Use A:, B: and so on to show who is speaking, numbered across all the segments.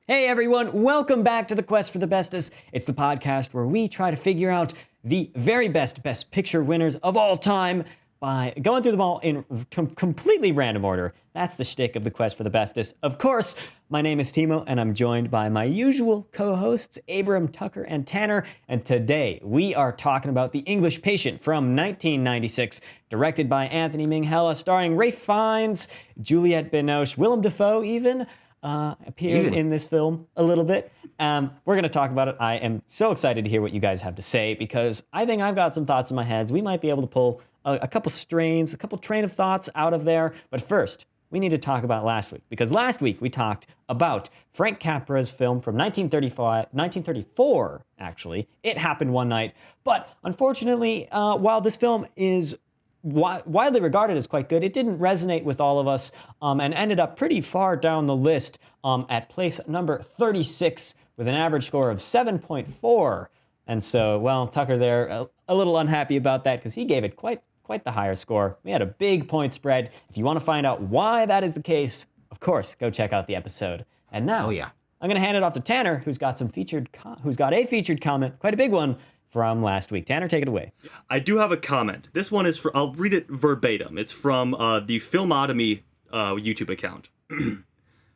A: Hey everyone, welcome back to the Quest for the Bestest. It's the podcast where we try to figure out the very best Picture winners of all time by going through them all in completely random order. That's the shtick of the Quest for the Bestest. Of course, my name is Timo, and I'm joined by my usual co-hosts, Abram, Tucker, and Tanner. And today, we are talking about The English Patient from 1996, directed by Anthony Minghella, starring Ralph Fiennes, Juliette Binoche, Willem Dafoe even, appears in this film a little bit. We're going to talk about it. I am so excited to hear what you guys have to say because I think I've got some thoughts in my head. We might be able to pull a couple strains, a couple train of thoughts out of there. But first, we need to talk about last week because last week we talked about Frank Capra's film from 1934, actually. It Happened One Night. But unfortunately, while this film is widely regarded as quite good, it didn't resonate with all of us and ended up pretty far down the list at place number 36 with an average score of 7.4. And so, well, Tucker there, a little unhappy about that because he gave it quite the higher score. We had a big point spread. If you want to find out why that is the case, of course, go check out the episode. And now, I'm going to hand it off to Tanner, who's got a featured comment, quite a big one, from last week. Tanner, take it away.
B: I do have a comment. This one is I'll read it verbatim. It's from the Filmotomy YouTube account.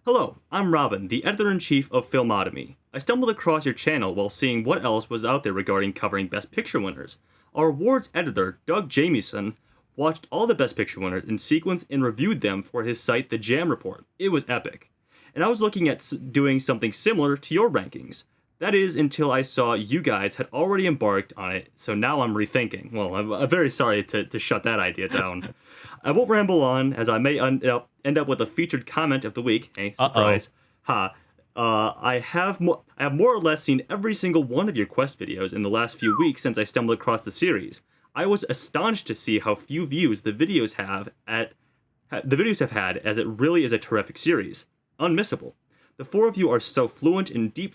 B: Hello, I'm Robin, the editor-in-chief of Filmotomy. I stumbled across your channel while seeing what else was out there regarding covering Best Picture winners. Our awards editor, Doug Jamieson, watched all the Best Picture winners in sequence and reviewed them for his site, The Jam Report. It was epic. And I was looking at doing something similar to your rankings. That is, until I saw you guys had already embarked on it, so now I'm rethinking. Well, I'm very sorry to shut that idea down. I won't ramble on, as I may end up with a featured comment of the week. Hey, surprise. I have more or less seen every single one of your Quest videos in the last few weeks since I stumbled across the series. I was astonished to see how few views the videos have had, as it really is a terrific series. Unmissable. The four of you are so fluent in deep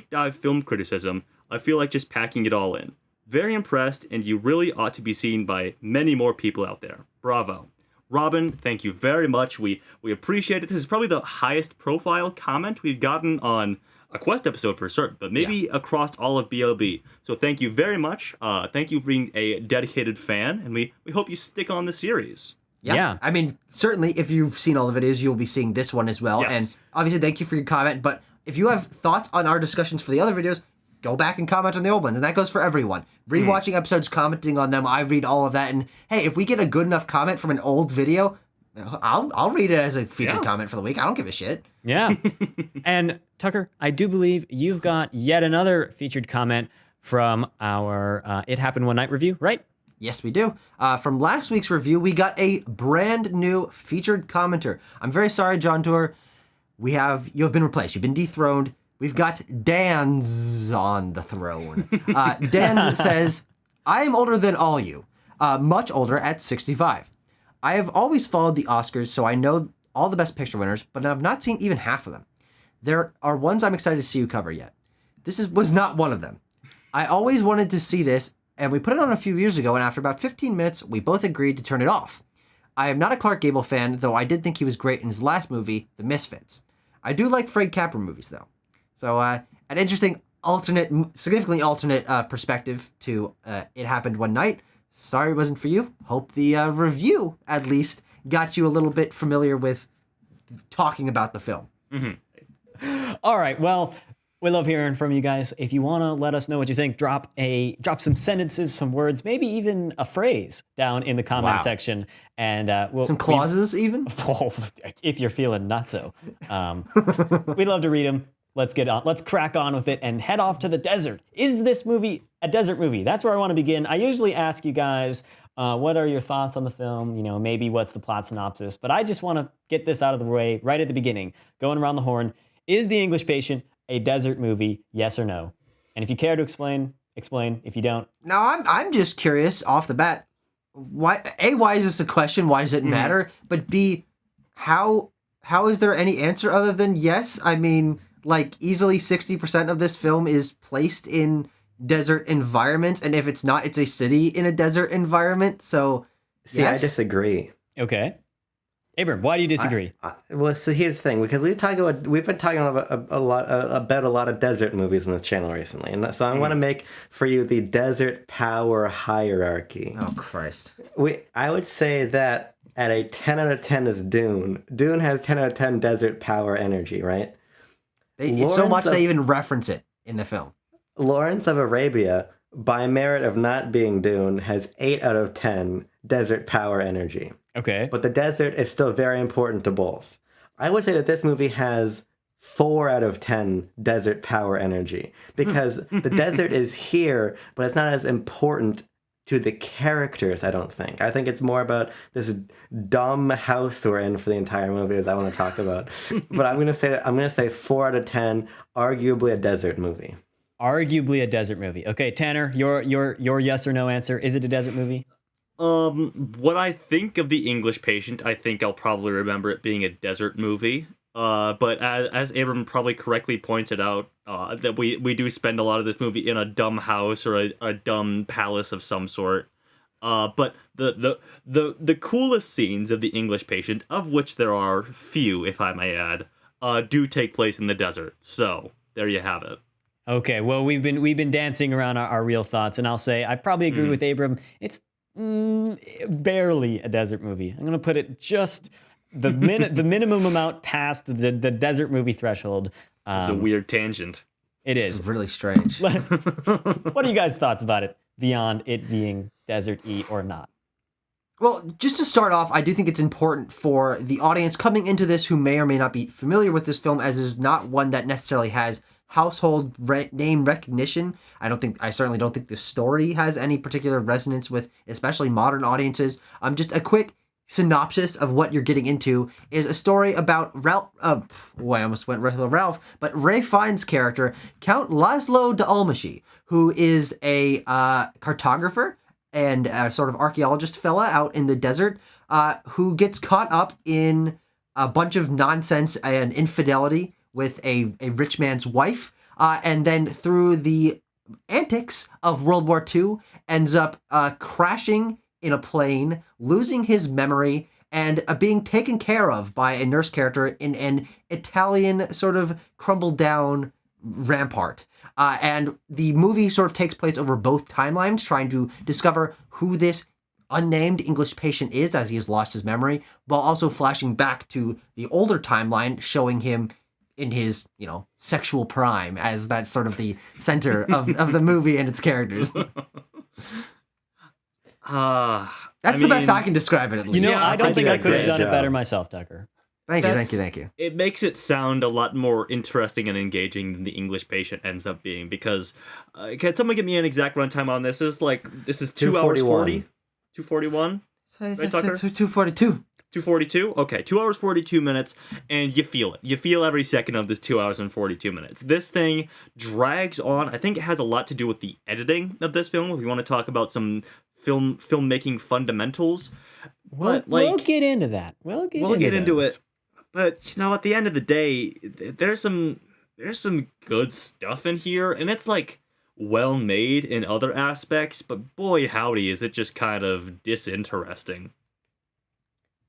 B: dive film criticism, I feel like just packing it all in. Very impressed, and you really ought to be seen by many more people out there. Bravo. Robin, thank you very much. We appreciate it. This is probably the highest profile comment we've gotten on a Quest episode for certain, but maybe across all of BLB. So thank you very much. Thank you for being a dedicated fan, and we hope you stick on the series.
C: Yeah. I mean, certainly, if you've seen all the videos, you'll be seeing this one as well. Yes. And obviously, thank you for your comment. But if you have thoughts on our discussions for the other videos, go back and comment on the old ones. And that goes for everyone. Rewatching episodes, commenting on them, I read all of that. And hey, if we get a good enough comment from an old video, I'll read it as a featured comment for the week. I don't give a shit.
A: Yeah. And Tucker, I do believe you've got yet another featured comment from our It Happened One Night review, right?
C: Yes, we do. From last week's review, we got a brand new featured commenter. I'm very sorry, John Tour. You have been replaced. You've been dethroned. We've got Dan's on the throne. Dan says, I am older than all you. Much older at 65. I have always followed the Oscars, so I know all the Best Picture winners, but I've not seen even half of them. There are ones I'm excited to see you cover yet. This was not one of them. I always wanted to see this, and we put it on a few years ago, and after about 15 minutes, we both agreed to turn it off. I am not a Clark Gable fan, though I did think he was great in his last movie, The Misfits. I do like Frank Capra movies, though. So, an interesting, significantly alternate perspective to It Happened One Night. Sorry it wasn't for you. Hope the review, at least, got you a little bit familiar with talking about the film.
A: Mm-hmm. All right, well, we love hearing from you guys. If you want to let us know what you think, drop some sentences, some words, maybe even a phrase down in the comment section. And
C: some clauses even?
A: If you're feeling not so. We'd love to read them. Let's get on. Let's crack on with it and head off to the desert. Is this movie a desert movie? That's where I want to begin. I usually ask you guys, what are your thoughts on the film? You know, maybe what's the plot synopsis? But I just want to get this out of the way right at the beginning. Going around the horn. Is The English Patient a desert movie, yes or no? And if you care to explain. If you don't.
C: Now, I'm just curious off the bat. Why is this a question? Why does it matter? But B, how is there any answer other than yes? I mean, like, easily 60% of this film is placed in desert environment, and if it's not, it's a city in a desert environment. So,
D: see, yes. I disagree.
A: Okay. Abram, why do you disagree?
D: Well, so here's the thing, because we've been talking about a lot of desert movies on this channel recently, and so I want to make for you the desert power hierarchy.
C: Oh, Christ.
D: I would say that at a 10 out of 10 is Dune. Dune has 10 out of 10 desert power energy, right?
C: It's so much they even reference it in the film.
D: Lawrence of Arabia, by merit of not being Dune, has 8 out of 10 desert power energy.
A: Okay.
D: But the desert is still very important to both. I would say that this movie has 4 out of 10 desert power energy, because the desert is here, but it's not as important to the characters, I don't think. I think it's more about this dumb house we're in for the entire movie, as I want to talk about. But I'm gonna say 4 out of 10, arguably a desert movie.
A: Arguably a desert movie. Okay, Tanner, your yes or no answer. Is it a desert movie?
B: What I think of The English Patient, I think I'll probably remember it being a desert movie. But as Abram probably correctly pointed out, that we do spend a lot of this movie in a dumb house or a dumb palace of some sort. But the coolest scenes of The English Patient, of which there are few, if I may add, do take place in the desert. So there you have it.
A: Okay, well, we've been dancing around our real thoughts, and I'll say I probably agree with Abram. It's barely a desert movie. I'm gonna put it just the minimum amount past the desert movie threshold.
B: It's a weird tangent.
A: It is.
C: It's really strange.
A: What are you guys' thoughts about it beyond it being desert-y or not?
C: Well, just to start off, I do think it's important for the audience coming into this who may or may not be familiar with this film, as it is not one that necessarily has household name recognition. I certainly don't think the story has any particular resonance with especially modern audiences. Just a quick synopsis of what you're getting into is a story about Ralph. I almost went right to Ralph, but Ray Fiennes' character, Count Laszlo de Almaty, who is a cartographer and a sort of archaeologist fella out in the desert, who gets caught up in a bunch of nonsense and infidelity with a rich man's wife, and then through the antics of World War II, ends up crashing in a plane, losing his memory, and being taken care of by a nurse character in an Italian sort of crumbled down rampart. And the movie sort of takes place over both timelines, trying to discover who this unnamed English patient is as he has lost his memory, while also flashing back to the older timeline, showing him in his, sexual prime, as that's sort of the center of the movie and its characters. That's the best I can describe it, at least.
A: I don't think I could have done it better myself, Tucker.
C: Thank you.
B: It makes it sound a lot more interesting and engaging than The English Patient ends up being, because can someone give me an exact runtime on this? This is 2 hours 40? 241? Right, Tucker?
C: 242.
B: 242? Okay, 2 hours 42 minutes, and you feel it. You feel every second of this 2 hours and 42 minutes. This thing drags on. I think it has a lot to do with the editing of this film, if you want to talk about some filmmaking fundamentals.
A: We'll get into that. We'll get into
B: it. But, at the end of the day, there's some good stuff in here, and it's, well made in other aspects, but boy howdy, is it just kind of disinteresting.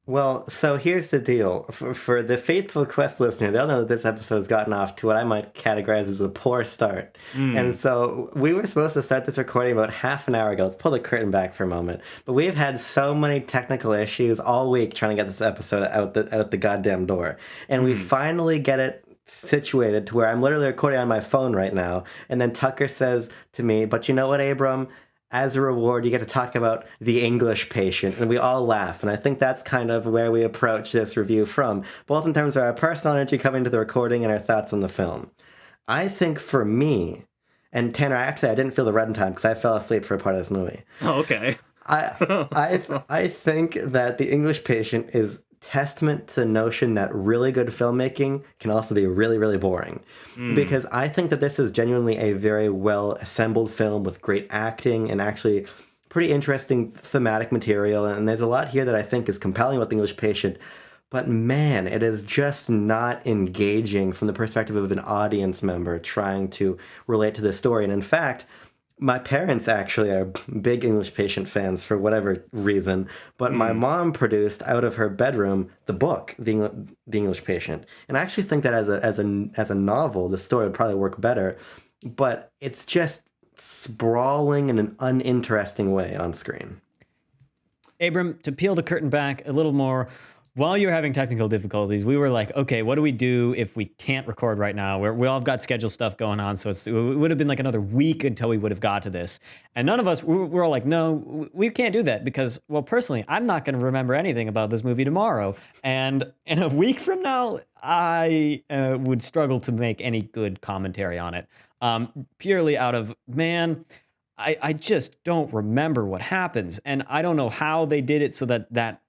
D: Well, so here's the deal. For the faithful Quest listener, they'll know that this episode has gotten off to what I might categorize as a poor start. And so we were supposed to start this recording about half an hour ago. Let's pull the curtain back for a moment. But we've had so many technical issues all week trying to get this episode out the goddamn door. And we finally get it situated to where I'm literally recording on my phone right now. And then Tucker says to me, but you know what, Abram? As a reward, you get to talk about The English Patient, and we all laugh. And I think that's kind of where we approach this review from, both in terms of our personal energy coming to the recording and our thoughts on the film. I think for me, and Tanner, I didn't feel the runtime because I fell asleep for a part of this movie.
B: Oh, okay.
D: I think that The English Patient is testament to the notion that really good filmmaking can also be really, really boring. Because I think that this is genuinely a very well assembled film with great acting and actually pretty interesting thematic material. And there's a lot here that I think is compelling about The English Patient. But man, it is just not engaging from the perspective of an audience member trying to relate to this story. And in fact, my parents actually are big English Patient fans for whatever reason, but my mom produced out of her bedroom the book, The English Patient, and I actually think that as a novel, the story would probably work better, but it's just sprawling in an uninteresting way on screen.
A: Abram, to peel the curtain back a little more, while you're having technical difficulties, we were like, okay, what do we do if we can't record right now? We all have got scheduled stuff going on, so it would have been like another week until we would have got to this. And none of us, we're all like, no, we can't do that because, well, personally, I'm not going to remember anything about this movie tomorrow. And in a week from now, I would struggle to make any good commentary on it. Purely out of, man, I just don't remember what happens. And I don't know how they did it so that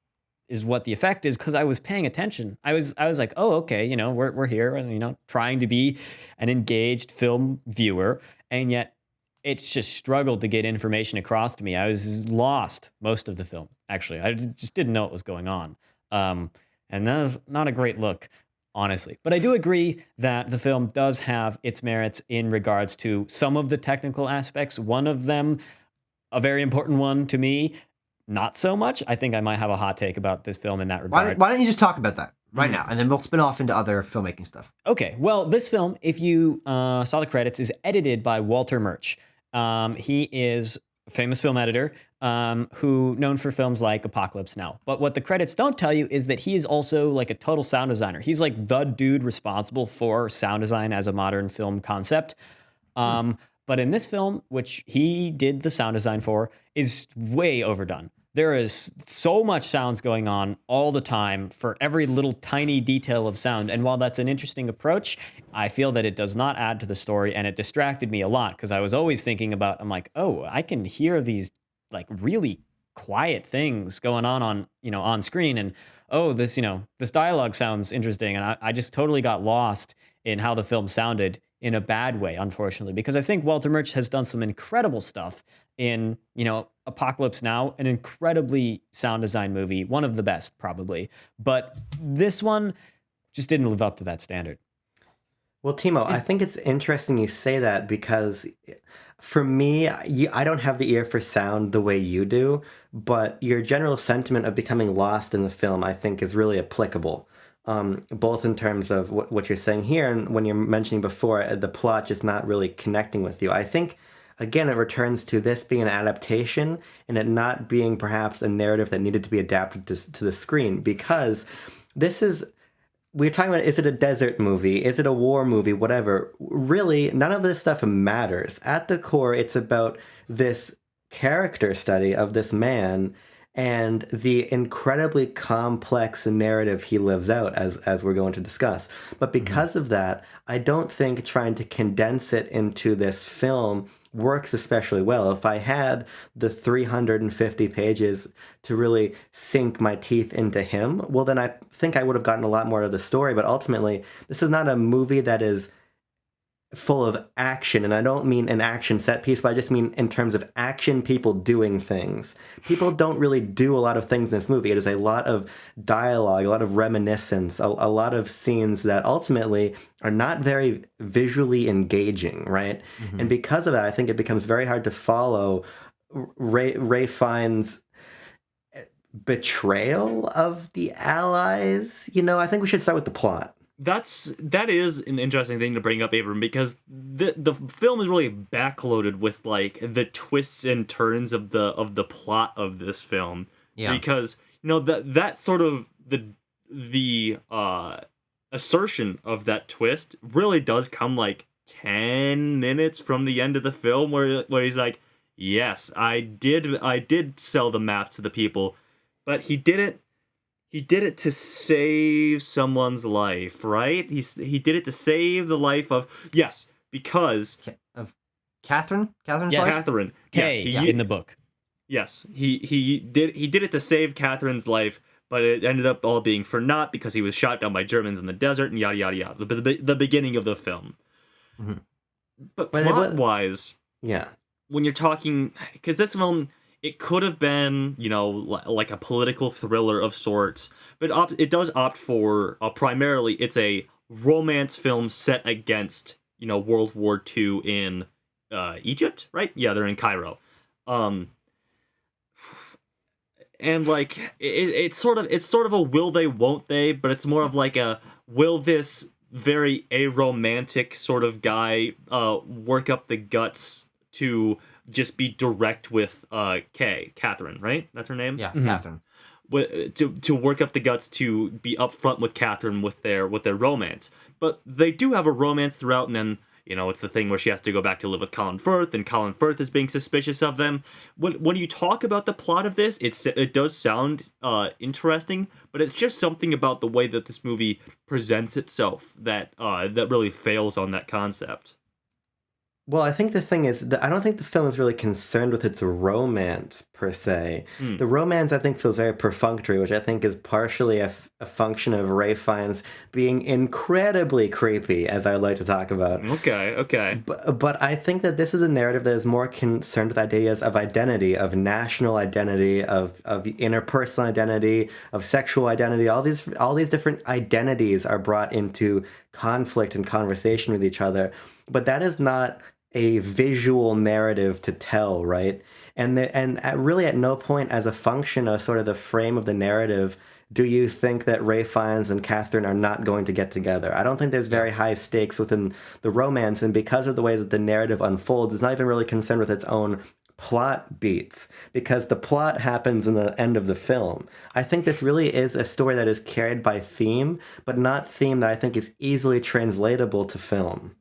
A: is what the effect is, because I was paying attention. I was like, oh, okay, you know, we're here and, you know, trying to be an engaged film viewer, and yet it's just struggled to get information across to me. I was lost most of the film, actually. I just didn't know what was going on. And that was not a great look, honestly. But I do agree that the film does have its merits in regards to some of the technical aspects. One of them, a very important one to me, not so much. I think I might have a hot take about this film in that regard.
C: Why don't you just talk about that right now, and then we'll spin off into other filmmaking stuff.
A: Okay, well, this film, if you saw the credits, is edited by Walter Murch. He is a famous film editor who known for films like Apocalypse Now. But what the credits don't tell you is that he is also like a total sound designer. He's like the dude responsible for sound design as a modern film concept. But in this film, which he did the sound design for, is way overdone. There is so much sounds going on all the time for every little tiny detail of sound. And while that's an interesting approach, I feel that it does not add to the story, and it distracted me a lot because I was always thinking about, I'm like, oh, I can hear these like really quiet things going on, you know, on screen. And oh, this, you know, this dialogue sounds interesting. And I just totally got lost in how the film sounded in a bad way, unfortunately, because I think Walter Murch has done some incredible stuff in, you know, Apocalypse Now, an incredibly sound design movie, one of the best probably, but this one just didn't live up to that standard.
D: Well, Timo, I think it's interesting you say that because for me, I don't have the ear for sound the way you do, but your general sentiment of becoming lost in the film, I think, is really applicable. Both in terms of what you're saying here and when you're mentioning before, the plot just not really connecting with you. I think, again, it returns to this being an adaptation and it not being perhaps a narrative that needed to be adapted to the screen, because this is, we're talking about, is it a desert movie? Is it a war movie? Whatever. Really, none of this stuff matters. At the core, it's about this character study of this man and the incredibly complex narrative he lives out, as we're going to discuss. But because of that, I don't think trying to condense it into this film works especially well. If I had the 350 pages to really sink my teeth into him, well, then I think I would have gotten a lot more of the story. But ultimately, this is not a movie that is full of action, and I don't mean an action set piece, but I just mean in terms of action, people doing things. People don't really do a lot of things in this movie. It is a lot of dialogue, a lot of reminiscence, a lot of scenes that ultimately are not very visually engaging, right? Mm-hmm. And because of that, I think it becomes very hard to follow Ray Fiennes' betrayal of the Allies. You know, I think we should start with the plot.
B: That is an interesting thing to bring up, Abram, because the film is really backloaded with like the twists and turns of the plot of this film. Yeah. Because you know that sort of the assertion of that twist really does come like 10 minutes from the end of the film, where he's like, yes, I did sell the map to the people, but he did it. He did it to save someone's life, right? He did it to save the life of, yes, because
C: of Catherine. Catherine's
A: yes.
C: life?
B: Catherine.
A: Yes, in the book.
B: Yes, he did it to save Catherine's life, but it ended up all being for naught because he was shot down by Germans in the desert and yada yada yada. The beginning of the film. Mm-hmm. But plot-wise,
D: yeah,
B: when you're talking, because this film, it could have been, you know, like a political thriller of sorts, but it does opt for, primarily, it's a romance film set against, you know, World War II in Egypt, right? Yeah, they're in Cairo. And like it's sort of a will they won't they, but it's more of like a will this very aromantic sort of guy work up the guts to just be direct with Catherine, right? That's her name.
C: Yeah, Catherine.
B: To work up the guts to be upfront with Catherine with their romance. But they do have a romance throughout, and then it's the thing where she has to go back to live with Colin Firth, and Colin Firth is being suspicious of them. When you talk about the plot of this, it does sound interesting, but it's just something about the way that this movie presents itself that really fails on that concept.
D: Well, I think the thing is that I don't think the film is really concerned with its romance per se. The romance, I think, feels very perfunctory, which I think is partially a function of Ray Fiennes being incredibly creepy, as I would like to talk about.
B: Okay.
D: But I think that this is a narrative that is more concerned with ideas of identity, of national identity, of interpersonal identity, of sexual identity. All these different identities are brought into conflict and conversation with each other. But that is not a visual narrative to tell, right? And really at no point as a function of sort of the frame of the narrative do you think that Ray Fiennes and Catherine are not going to get together. I don't think there's very high stakes within the romance, and because of the way that the narrative unfolds, it's not even really concerned with its own plot beats, because the plot happens in the end of the film. I think this really is a story that is carried by theme, but not theme that I think is easily translatable to film.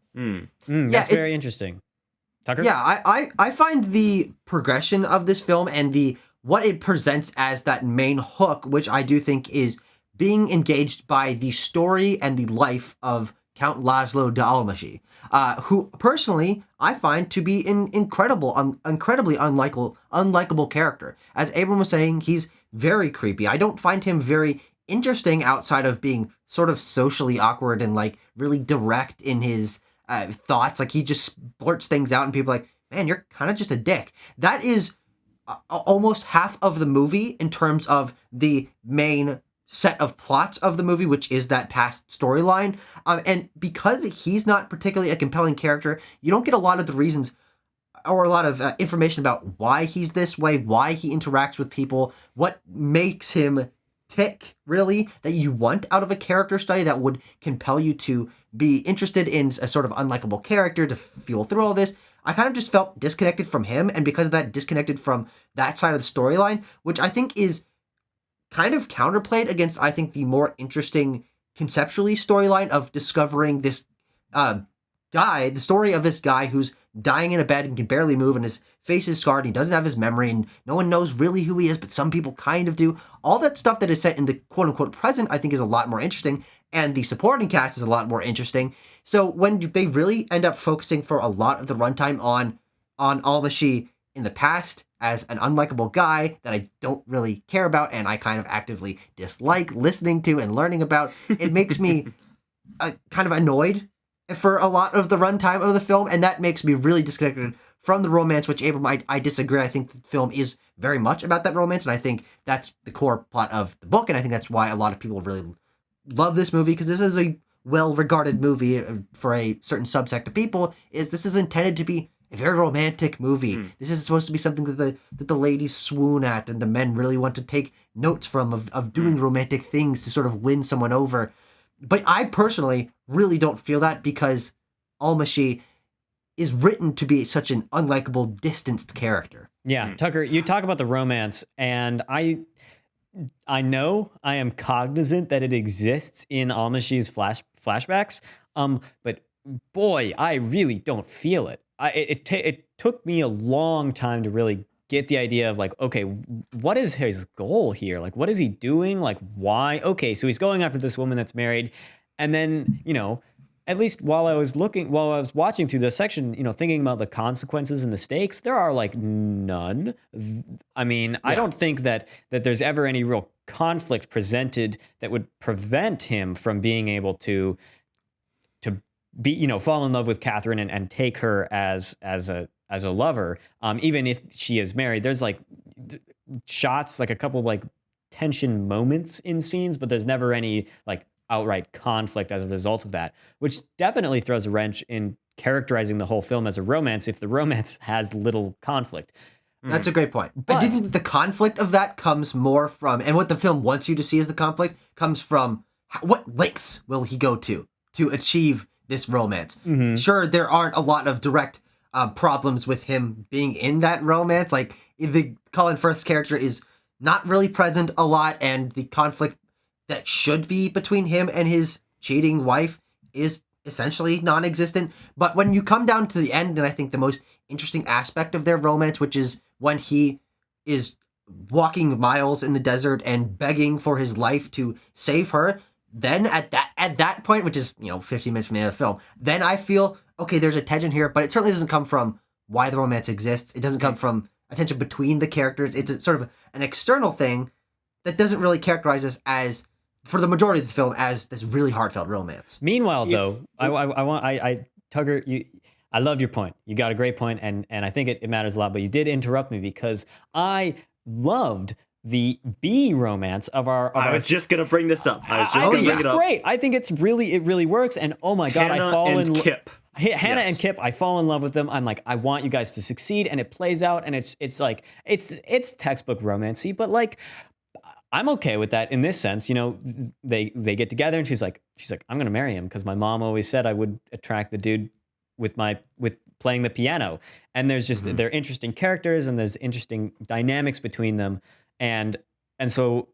A: That's very interesting. Tucker?
C: Yeah, I find the progression of this film and what it presents as that main hook, which I do think is being engaged by the story and the life of Count Laszlo de Almagy, who personally I find to be an incredibly unlikable character. As Abram was saying, he's very creepy. I don't find him very interesting outside of being sort of socially awkward and like really direct in his thoughts. Like he just blurts things out and people are like, man, you're kind of just a dick. That is almost half of the movie in terms of the main set of plots of the movie, which is that past storyline. And because he's not particularly a compelling character, you don't get a lot of the reasons or a lot of information about why he's this way, why he interacts with people, what makes him tick, really, that you want out of a character study that would compel you to be interested in a sort of unlikable character to fuel through all this. I kind of just felt disconnected from him, and because of that, disconnected from that side of the storyline, which I think is kind of counterplayed against, I think, the more interesting conceptually storyline of discovering this guy, the story of this guy who's dying in a bed and can barely move, and his face is scarred, and he doesn't have his memory, and no one knows really who he is, but some people kind of do. All that stuff that is set in the quote-unquote present, I think, is a lot more interesting, and the supporting cast is a lot more interesting. So when they really end up focusing for a lot of the runtime on Almagy in the past as an unlikable guy that I don't really care about and I kind of actively dislike listening to and learning about, it makes me kind of annoyed for a lot of the runtime of the film, and that makes me really disconnected from the romance, which, Abram, I disagree. I think the film is very much about that romance, and I think that's the core plot of the book, and I think that's why a lot of people really love this movie, because this is a well-regarded movie for a certain subsect of people. This is intended to be a very romantic movie. This is supposed to be something that the ladies swoon at and the men really want to take notes from, of doing romantic things to sort of win someone over. But I personally really don't feel that, because Almagy is written to be such an unlikable, distanced character.
A: Yeah, Tucker, you talk about the romance, and I know I am cognizant that it exists in Almagy's flashbacks, but boy, I really don't feel it. It took me a long time to really get the idea of like, okay, what is his goal here? Like, what is he doing? Like, why? Okay, so he's going after this woman that's married. And then, at least while I was watching through this section, thinking about the consequences and the stakes, there are like none. I mean, I don't think that there's ever any real conflict presented that would prevent him from being able to be, fall in love with Catherine and take her as a lover. Even if she is married, there's like shots, like a couple like tension moments in scenes, but there's never any like outright conflict as a result of that, which definitely throws a wrench in characterizing the whole film as a romance if the romance has little conflict.
C: That's a great point. I
A: But-
C: do think that the conflict of that comes more from, and what the film wants you to see as the conflict comes from what lengths will he go to achieve this romance. Sure, there aren't a lot of direct problems with him being in that romance. Like, the Colin Firth's character is not really present a lot, and the conflict that should be between him and his cheating wife is essentially non-existent. But when you come down to the end, and I think the most interesting aspect of their romance, which is when he is walking miles in the desert and begging for his life to save her, then at that point, which is 15 minutes from the end of the film, then I feel, okay, there's a tension here, but it certainly doesn't come from why the romance exists. It doesn't come from a tension between the characters. It's a sort of an external thing that doesn't really characterize us as, for the majority of the film, as this really heartfelt romance.
A: Meanwhile, though, Tugger, I love your point. You got a great point, and I think it matters a lot. But you did interrupt me because I loved the B romance of our.
B: I was just gonna bring this up. I was just gonna bring it up.
A: Great. I think it really works. And oh my god,
B: Hannah
A: I fall
B: and
A: in
B: Kip.
A: Hannah
B: Yes.
A: and Kip, I fall in love with them. I'm like, I want you guys to succeed, and it plays out, and it's like it's textbook romancy, but like, I'm okay with that in this sense. They get together, and she's like, I'm gonna marry him because my mom always said I would attract the dude with playing the piano. And there's just they're interesting characters, and there's interesting dynamics between them, and so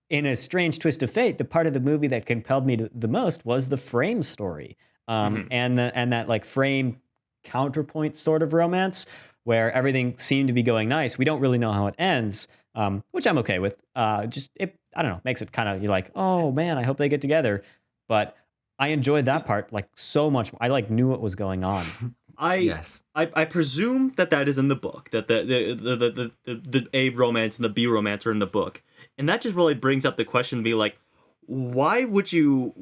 A: in a strange twist of fate, the part of the movie that compelled me the most was the frame story. And that like frame counterpoint sort of romance where everything seemed to be going nice. We don't really know how it ends, which I'm okay with. I don't know, makes it kind of, you're like, oh man, I hope they get together. But I enjoyed that part like so much. I like knew what was going on.
B: I presume that is in the book, that the A romance and the B romance are in the book, and that just really brings up the question to be like, why would you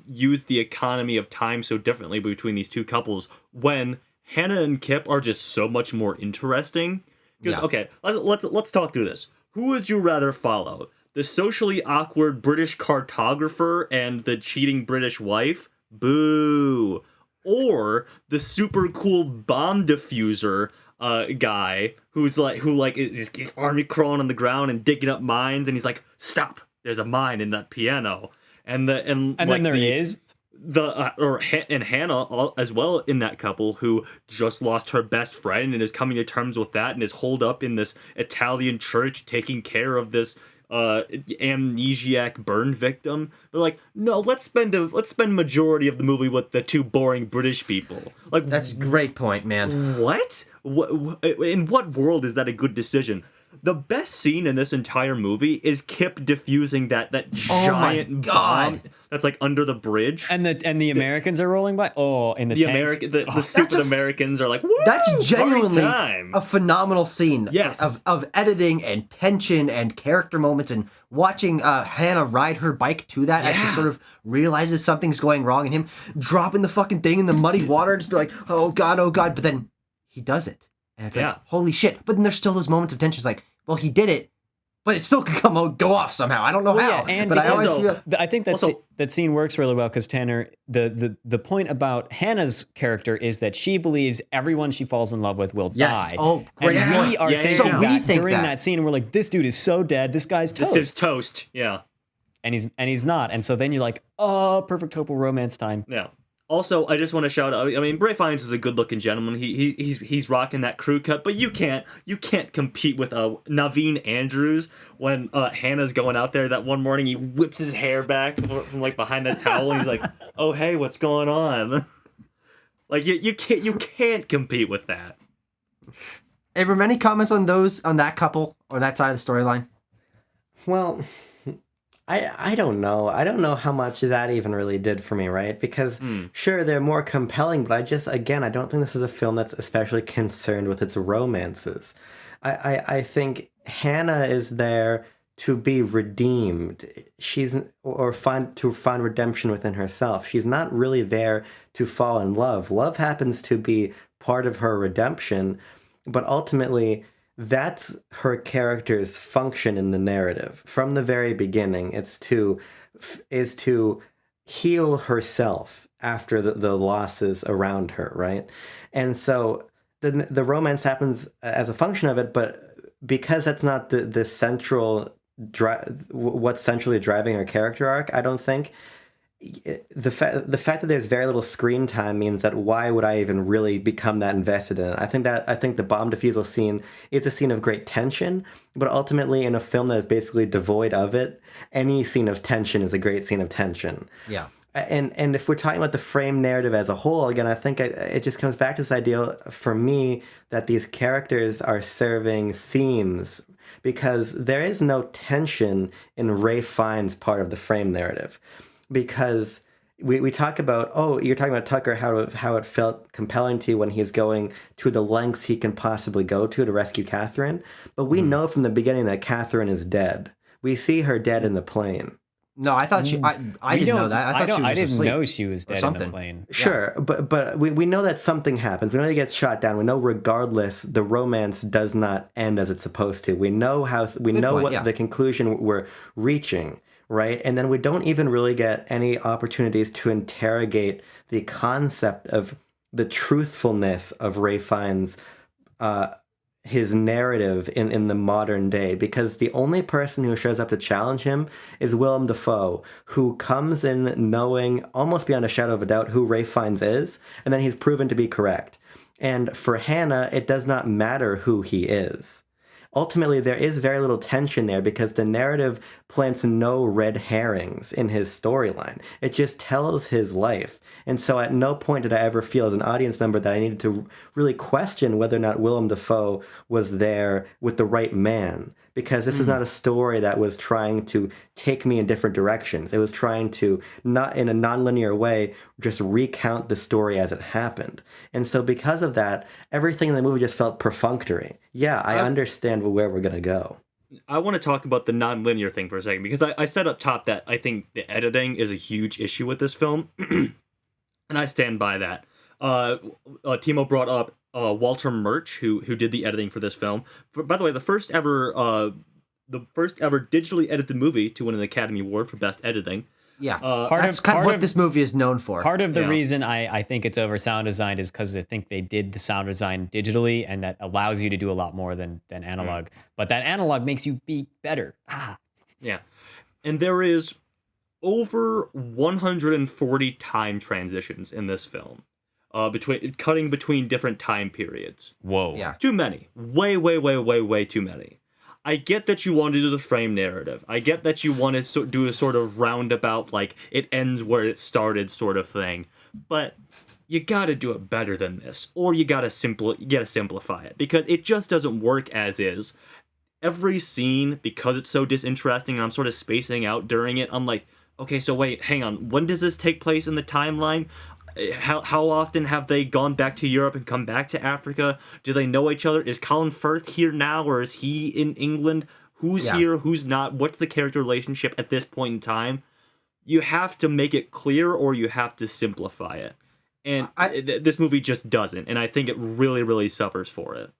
B: use the economy of time so differently between these two couples when Hannah and Kip are just so much more interesting? Because okay, let's talk through this. Who would you rather follow? The socially awkward British cartographer and the cheating British wife? Boo. Or the super cool bomb diffuser guy he's army crawling on the ground and digging up mines, and he's like, stop, there's a mine in that piano. And then there is Hannah as well in that couple, who just lost her best friend and is coming to terms with that and is holed up in this Italian church taking care of this amnesiac burn victim. But like, no, let's spend majority of the movie with the two boring British people. Like,
C: That's a great point, man.
B: what in what world is that a good decision? The best scene in this entire movie is Kip diffusing that giant bomb that's like under the bridge.
A: And the Americans are rolling by. Oh, in the tanks.
B: The stupid Americans are like, woo,
C: That's genuinely
B: party time.
C: a phenomenal scene.
B: Yes.
C: Of editing and tension and character moments, and watching Hannah ride her bike to that as she sort of realizes something's going wrong, and him dropping the fucking thing in the muddy water and just be like, oh god, but then he does it. And it's like, holy shit. But then there's still those moments of tension. It's like, well, he did it, but it still could go off somehow. I don't know how.
A: And
C: but I always feel...
A: I think that scene works really well because Tanner, the point about Hannah's character is that she believes everyone she falls in love with will die.
C: Oh, great
A: and
C: point.
A: we are thinking
C: So we
A: that
C: think
A: during
C: that.
A: that scene, and we're like, this dude is so dead. This guy's toast.
B: This is toast. Yeah.
A: And he's not. And so then you're like, oh, perfect couple romance time.
B: Yeah. Also, I just want to shout out. I mean, Bray Fiennes is a good-looking gentleman. He's rocking that crew cut, but you can't compete with Naveen Andrews when Hannah's going out there that one morning. He whips his hair back from like behind the towel, and he's like, "Oh hey, what's going on?" Like you can't compete with that.
C: Abram, any comments on that couple or that side of the storyline?
D: Well, I don't know. I don't know how much that even really did for me, right? Because sure, they're more compelling, but I don't think this is a film that's especially concerned with its romances. I think Hannah is there to be redeemed. Find redemption within herself. She's not really there to fall in love. Love happens to be part of her redemption, but ultimately that's her character's function in the narrative from the very beginning. Is to heal herself after the losses around her, right? And so the romance happens as a function of it, but because that's not the central what's centrally driving her character arc, I don't think the fact that there's very little screen time means that why would I even really become that invested in it? I think the bomb defusal scene is a scene of great tension, but ultimately in a film that is basically devoid of it, any scene of tension is a great scene of tension.
C: Yeah.
D: And if we're talking about the frame narrative as a whole, again, I think it just comes back to this idea for me that these characters are serving themes, because there is no tension in Ray Fiennes' part of the frame narrative. Because we talk about, oh, you're talking about Tucker, how it felt compelling to you when he's going to the lengths he can possibly go to rescue Catherine. But we know from the beginning that Catherine is dead. We see her dead in the plane.
C: No, I thought I didn't know that. I thought she was
A: I didn't
C: asleep
A: know she was
C: or
A: dead in
C: something.
A: the plane.
D: Sure, but we know that something happens. We know he gets shot down. We know regardless, the romance does not end as it's supposed to. We know what the conclusion we're reaching. Right? And then we don't even really get any opportunities to interrogate the concept of the truthfulness of Ray Fiennes' his narrative in the modern day, because the only person who shows up to challenge him is Willem Dafoe, who comes in knowing almost beyond a shadow of a doubt who Ray Fiennes is, and then he's proven to be correct. And for Hannah, it does not matter who he is. Ultimately, there is very little tension there because the narrative plants no red herrings in his storyline. It just tells his life. And so at no point did I ever feel as an audience member that I needed to really question whether or not Willem Dafoe was there with the right man. Because this is not a story that was trying to take me in different directions. It was trying to, not in a nonlinear way, just recount the story as it happened. And so because of that, everything in the movie just felt perfunctory. Yeah, I understand where we're going to go.
B: I want to talk about the non-linear thing for a second, because I said up top that I think the editing is a huge issue with this film, and I stand by that. Timo brought up Walter Murch, who did the editing for this film. By the way, the first ever digitally edited movie to win an Academy Award for Best Editing.
C: Yeah, that's kind of what this movie is known for.
A: Part of the reason I think it's over sound designed is because I think they did the sound design digitally, and that allows you to do a lot more than analog. But that analog makes you be better.
B: Yeah, and there is over 140 time transitions in this film, cutting between different time periods.
A: Whoa.
C: Yeah.
B: Too many. Way too many. I get that you want to do the frame narrative. I get that you want to do a sort of roundabout, like, it ends where it started sort of thing. But you gotta do it better than this. Or you gotta simplify it. Because it just doesn't work as is. Every scene, because it's so disinteresting and I'm sort of spacing out during it, I'm like, okay, so wait, hang on. When does this take place in the timeline? How often have they gone back to Europe and come back to Africa? Do they know each other? Is Colin Firth here now, or is he in England? Who's here? Who's not? What's the character relationship at this point in time? You have to make it clear, or you have to simplify it. And this movie just doesn't, and I think it really, really suffers for it.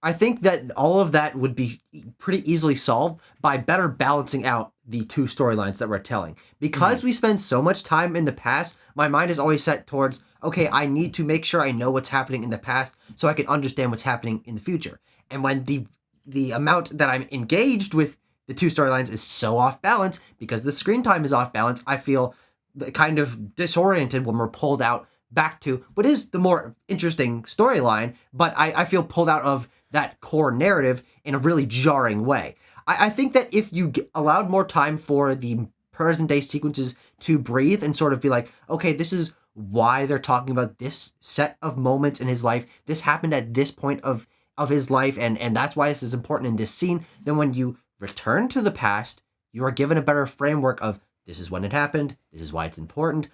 C: I think that all of that would be pretty easily solved by better balancing out the two storylines that we're telling. Because we spend so much time in the past, my mind is always set towards, okay, I need to make sure I know what's happening in the past so I can understand what's happening in the future. And when the amount that I'm engaged with the two storylines is so off balance, because the screen time is off balance, I feel kind of disoriented when we're pulled out back to what is the more interesting storyline, but I feel pulled out of that core narrative in a really jarring way. I think that if you allowed more time for the present day sequences to breathe and sort of be like, okay, this is why they're talking about this set of moments in his life. This happened at this point of his life, and that's why this is important in this scene. Then when you return to the past, you are given a better framework of this is when it happened, this is why it's important,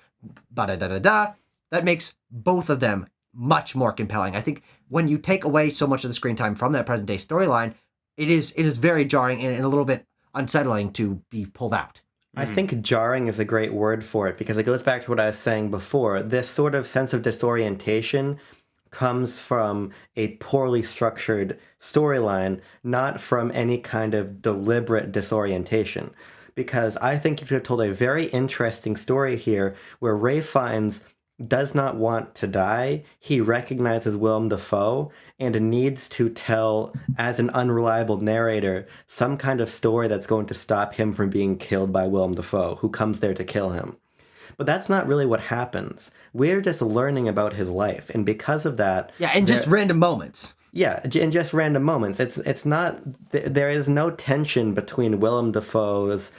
C: ba-da-da-da-da. That makes both of them much more compelling. I think when you take away so much of the screen time from that present day storyline, it is very jarring and a little bit unsettling to be pulled out.
D: I think jarring is a great word for it, because it goes back to what I was saying before. This sort of sense of disorientation comes from a poorly structured storyline, not from any kind of deliberate disorientation. because I think you could have told a very interesting story here where Ray Fiennes does not want to die. He recognizes Willem Dafoe and needs to tell, as an unreliable narrator, some kind of story that's going to stop him from being killed by Willem Dafoe, who comes there to kill him. But that's not really what happens. We're just learning about his life, and because of that...
C: Yeah, and just random moments.
D: Yeah, in just random moments. It's not... There is no tension between Willem Dafoe's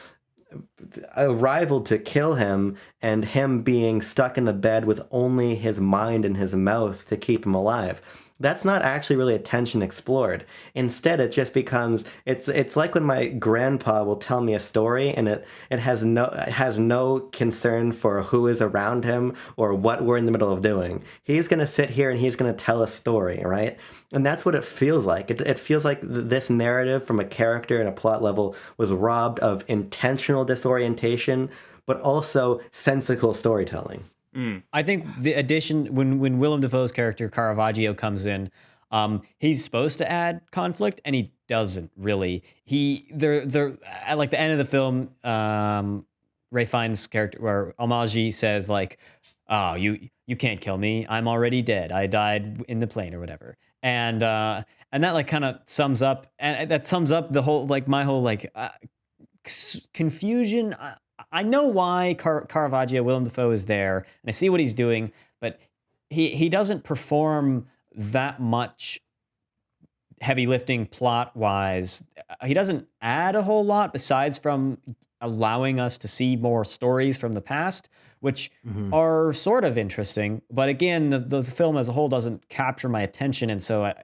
D: arrival to kill him and him being stuck in the bed with only his mind and his mouth to keep him alive. That's not actually really a tension explored. Instead, it just becomes it's like when my grandpa will tell me a story and it has no concern for who is around him or what we're in the middle of doing. He's going to sit here and he's going to tell a story, right? And that's what it feels like. It feels like this narrative from a character and a plot level was robbed of intentional disorientation, but also sensical storytelling.
A: I think the addition when Willem Dafoe's character Caravaggio comes in, he's supposed to add conflict, and he doesn't really. They're at like the end of the film, Ray Fiennes' character or Almagi says like, "Oh, you can't kill me. I'm already dead. I died in the plane or whatever." And that like kind of sums up, and that sums up the whole like my whole like confusion. I know why Caravaggio, Willem Dafoe, is there, and I see what he's doing, but he doesn't perform that much heavy lifting plot-wise. He doesn't add a whole lot besides from allowing us to see more stories from the past, which are sort of interesting. But again, the film as a whole doesn't capture my attention, and so I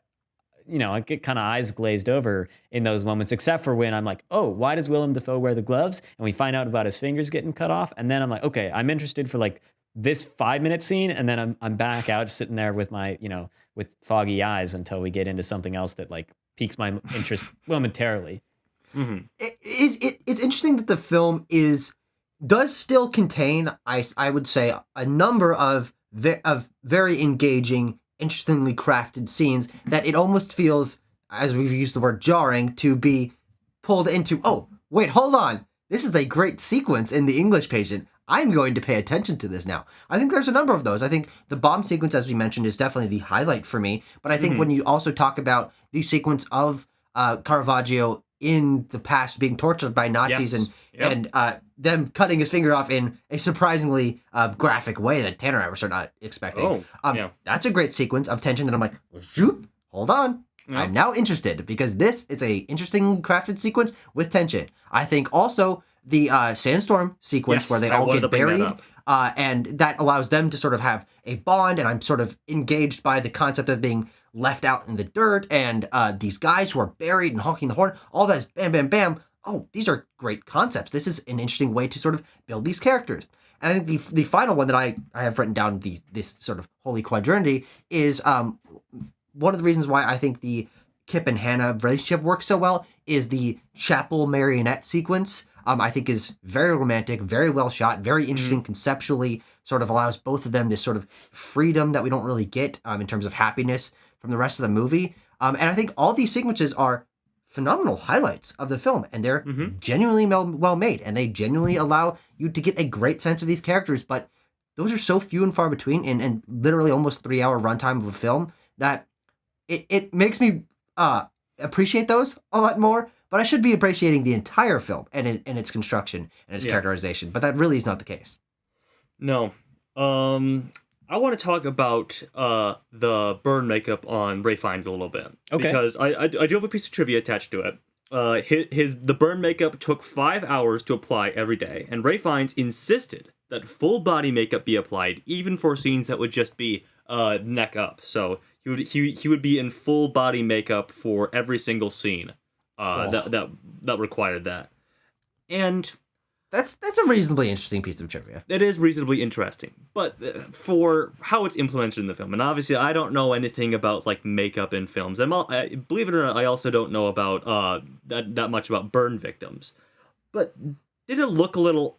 A: get kind of eyes glazed over in those moments, except for when I'm like, oh, why does Willem Dafoe wear the gloves? And we find out about his fingers getting cut off. And then I'm like, okay, I'm interested for like this 5-minute scene. And then I'm back out sitting there with my, with foggy eyes until we get into something else that like piques my interest momentarily.
C: Mm-hmm. It's interesting that the film does still contain, I would say, a number of very engaging, interestingly crafted scenes that it almost feels, as we've used the word jarring, to be pulled into, oh, wait, hold on. This is a great sequence in The English Patient. I'm going to pay attention to this now. I think there's a number of those. I think the bomb sequence, as we mentioned, is definitely the highlight for me. But I think when you also talk about the sequence of Caravaggio in the past being tortured by Nazis and them cutting his finger off in a surprisingly graphic way that Tanner and I were not expecting. That's a great sequence of tension that I'm like, shoot, hold on. I'm now interested because this is a interesting crafted sequence with tension. I think also the sandstorm sequence where they all get buried and that allows them to sort of have a bond, and I'm sort of engaged by the concept of being left out in the dirt and these guys who are buried and honking the horn, all that is bam, bam, bam. Oh, these are great concepts. This is an interesting way to sort of build these characters. And I think the final one that I have written down, this sort of holy quadrinity, is one of the reasons why I think the Kip and Hannah relationship works so well is the chapel marionette sequence. I think is very romantic, very well shot, very interesting conceptually, sort of allows both of them this sort of freedom that we don't really get in terms of happiness from the rest of the movie. And I think all these sequences are phenomenal highlights of the film, and they're genuinely well made, and they genuinely allow you to get a great sense of these characters, but those are so few and far between in literally almost 3-hour runtime of a film that it makes me appreciate those a lot more, but I should be appreciating the entire film and its construction and its characterization, but that really is not the case.
B: No. I want to talk about the burn makeup on Ray Fiennes a little bit. Okay. Because I do have a piece of trivia attached to it. The burn makeup took 5 hours to apply every day, and Ray Fiennes insisted that full body makeup be applied, even for scenes that would just be neck up. So he would be in full body makeup for every single scene that required that. And
C: that's a reasonably interesting piece of trivia.
B: It is reasonably interesting, but for how it's implemented in the film, and obviously I don't know anything about like makeup in films. Believe it or not, I also don't know about that much about burn victims. But did it look a little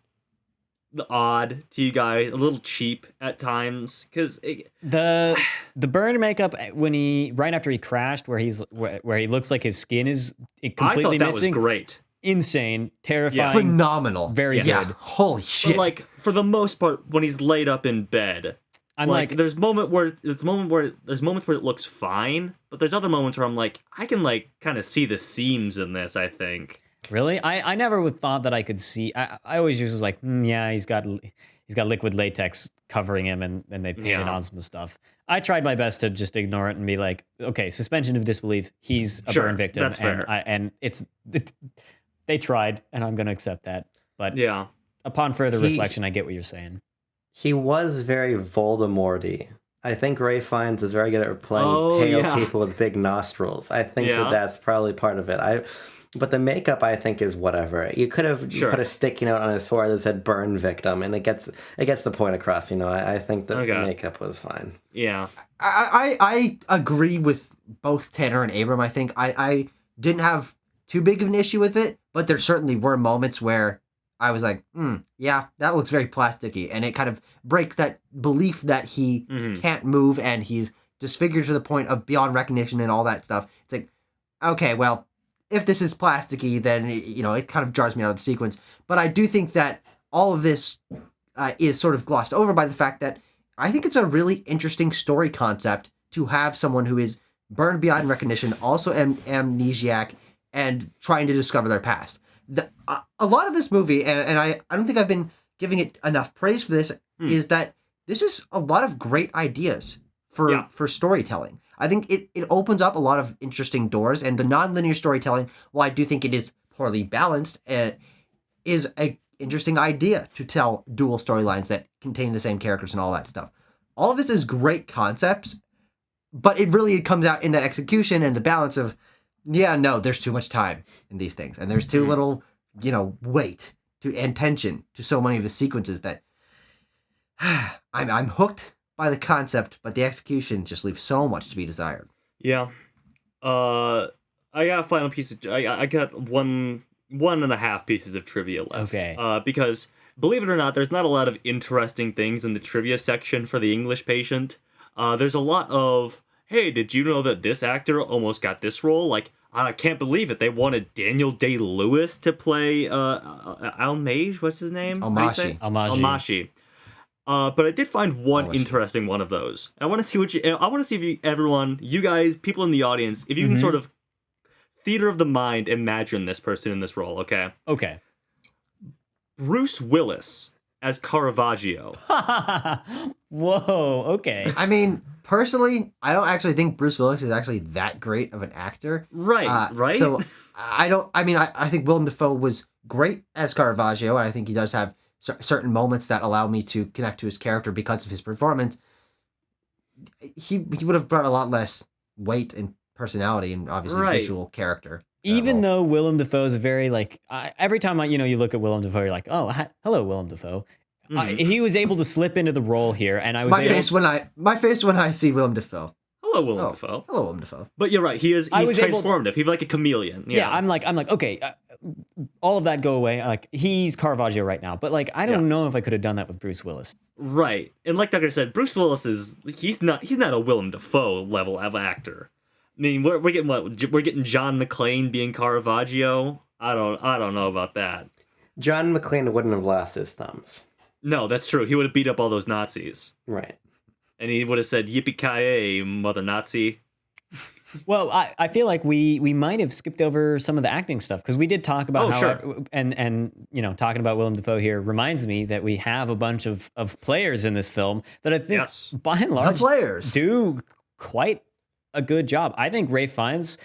B: odd to you guys, a little cheap at times? Because
A: the burn makeup when right after he crashed, where he looks like his skin is completely
B: I thought that
A: missing,
B: was great.
A: insane, terrifying,
C: Phenomenal.
A: very
C: Yeah.
A: good.
C: Holy
B: But
C: shit.
B: like for the most part, when he's laid up in bed,
A: I'm
B: like
A: like,
B: there's moments where it looks fine, but there's other moments where I'm like, I can like kind of see the seams in this. I think.
A: really? I never would thought that I could see. I always just was like, yeah, he's got liquid latex covering him, and they painted
B: Yeah.
A: on some stuff. I tried my best to just ignore it and be like, okay, suspension of disbelief. He's a
B: Sure,
A: burn victim,
B: that's fair.
A: and they tried, and I'm gonna accept that. But
B: Yeah.
A: upon further
D: He-
A: reflection, I get what you're saying.
D: He was very Voldemort-y. I think Ray Fiennes is very good at playing pale
B: yeah.
D: people with big nostrils. I think
B: Yeah.
D: that's probably part of it. But the makeup, I think, is whatever. You could have
B: Sure.
D: put a sticky note on his forehead that said "burn victim," and it gets the point across. I think that the
B: Okay.
D: makeup was fine.
B: Yeah.
C: I agree with both Tanner and Abram. I think I didn't have too big of an issue with it, but there certainly were moments where I was like, yeah, that looks very plasticky, and it kind of breaks that belief that he can't move and he's disfigured to the point of beyond recognition and all that stuff. It's like, okay, well, if this is plasticky, then it kind of jars me out of the sequence. But I do think that all of this is sort of glossed over by the fact that I think it's a really interesting story concept to have someone who is burned beyond recognition, also amnesiac, and trying to discover their past. A lot of this movie, and I don't think I've been giving it enough praise for this, is that this is a lot of great ideas for storytelling. I think it opens up a lot of interesting doors, and the nonlinear storytelling, while I do think it is poorly balanced, is a interesting idea to tell dual storylines that contain the same characters and all that stuff. All of this is great concepts, but it really comes out in the execution and the balance of, there's too much time in these things, and there's too little, weight and tension to so many of the sequences that I'm hooked by the concept, but the execution just leaves so much to be desired.
B: Yeah. I got a final piece of... I got one and a half pieces of trivia left.
A: Okay.
B: Because, believe it or not, there's not a lot of interesting things in the trivia section for the English patient. There's a lot of, hey, did you know that this actor almost got this role? Like, I can't believe it. They wanted Daniel Day-Lewis to play Almage. What's his name? How do you say it? Almashi. But I did find one interesting one of those. I want to see if everyone, you guys, people in the audience, if you can sort of theater of the mind imagine this person in this role, okay?
A: Okay.
B: Bruce Willis as Caravaggio.
A: Whoa, okay.
C: I mean, personally, I don't actually think Bruce Willis is actually that great of an actor.
B: Right, right?
C: So I think Willem Dafoe was great as Caravaggio, and I think he does have certain moments that allow me to connect to his character because of his performance. He would have brought a lot less weight and personality and obviously visual character.
A: Even though Willem Dafoe is very every time you look at Willem Dafoe, you're like, oh, hello, Willem Dafoe. He was able to slip into the role here, and I was
C: my face when I see Willem Dafoe.
B: Hello, Willem Dafoe.
C: Hello, Willem Dafoe.
B: But you're right. He's transformative. He's like a chameleon.
A: Yeah, I'm like, okay, all of that go away. Like, he's Caravaggio right now, but I don't know if I could have done that with Bruce Willis.
B: Right, and like Doug said, Bruce Willis he's not a Willem Dafoe level of actor. I mean, we're getting we're getting John McClane being Caravaggio. I don't know about that.
D: John McClane wouldn't have lost his thumbs.
B: No, that's true. He would have beat up all those Nazis.
D: Right.
B: And he would have said, "Yippee-ki-yay, mother Nazi."
A: Well, I feel like we might have skipped over some of the acting stuff because we did talk about and talking about Willem Dafoe here reminds me that we have a bunch of players in this film that I think by and large do quite a good job. I think Ray Fiennes,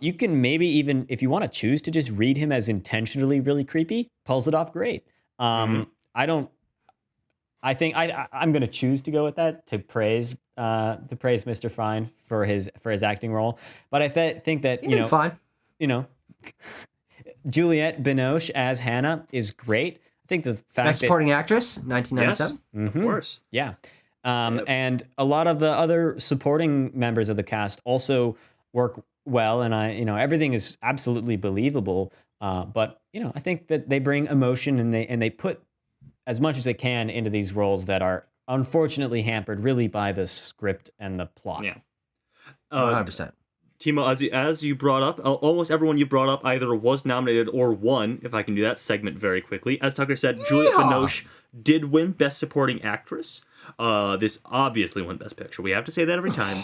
A: you can maybe even, if you want to choose to just read him as intentionally really creepy, pulls it off great. I think I'm going to choose to go with that to praise Mr. Fiennes for his acting role. But I think that
C: fine.
A: Juliette Binoche as Hannah is great. I think the fact
C: Best Supporting Actress, 1997.
B: Yes, of course.
A: Yeah. And a lot of the other supporting members of the cast also work well, and everything is absolutely believable. But I think that they bring emotion and they put as much as they can into these roles that are unfortunately hampered really by the script and the plot.
B: Yeah.
C: 100%.
B: Timo, as you brought up, almost everyone you brought up either was nominated or won, if I can do that segment very quickly. As Tucker said, Juliette Binoche did win Best Supporting Actress. This obviously won Best Picture. We have to say that every time.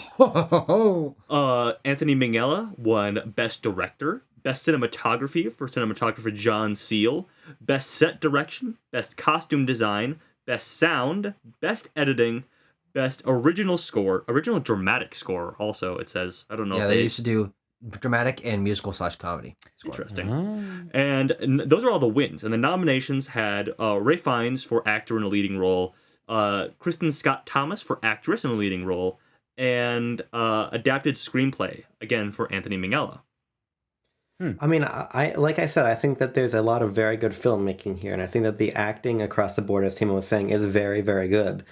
B: Anthony Minghella won Best Director, Best Cinematography for cinematographer John Seal, Best Set Direction, Best Costume Design, Best Sound, Best Editing, Best Original Score, Original Dramatic Score also, it says. I don't know
C: Yeah,
B: if
C: they used to do dramatic and musical/comedy score.
B: Interesting. And those are all the wins. And the nominations had Ray Fiennes for actor in a leading role, Kristen Scott Thomas for actress in a leading role, and adapted screenplay, again, for Anthony Minghella.
D: I mean, I like I said, I think that there's a lot of very good filmmaking here, and I think that the acting across the board, as Timo was saying, is very, very good.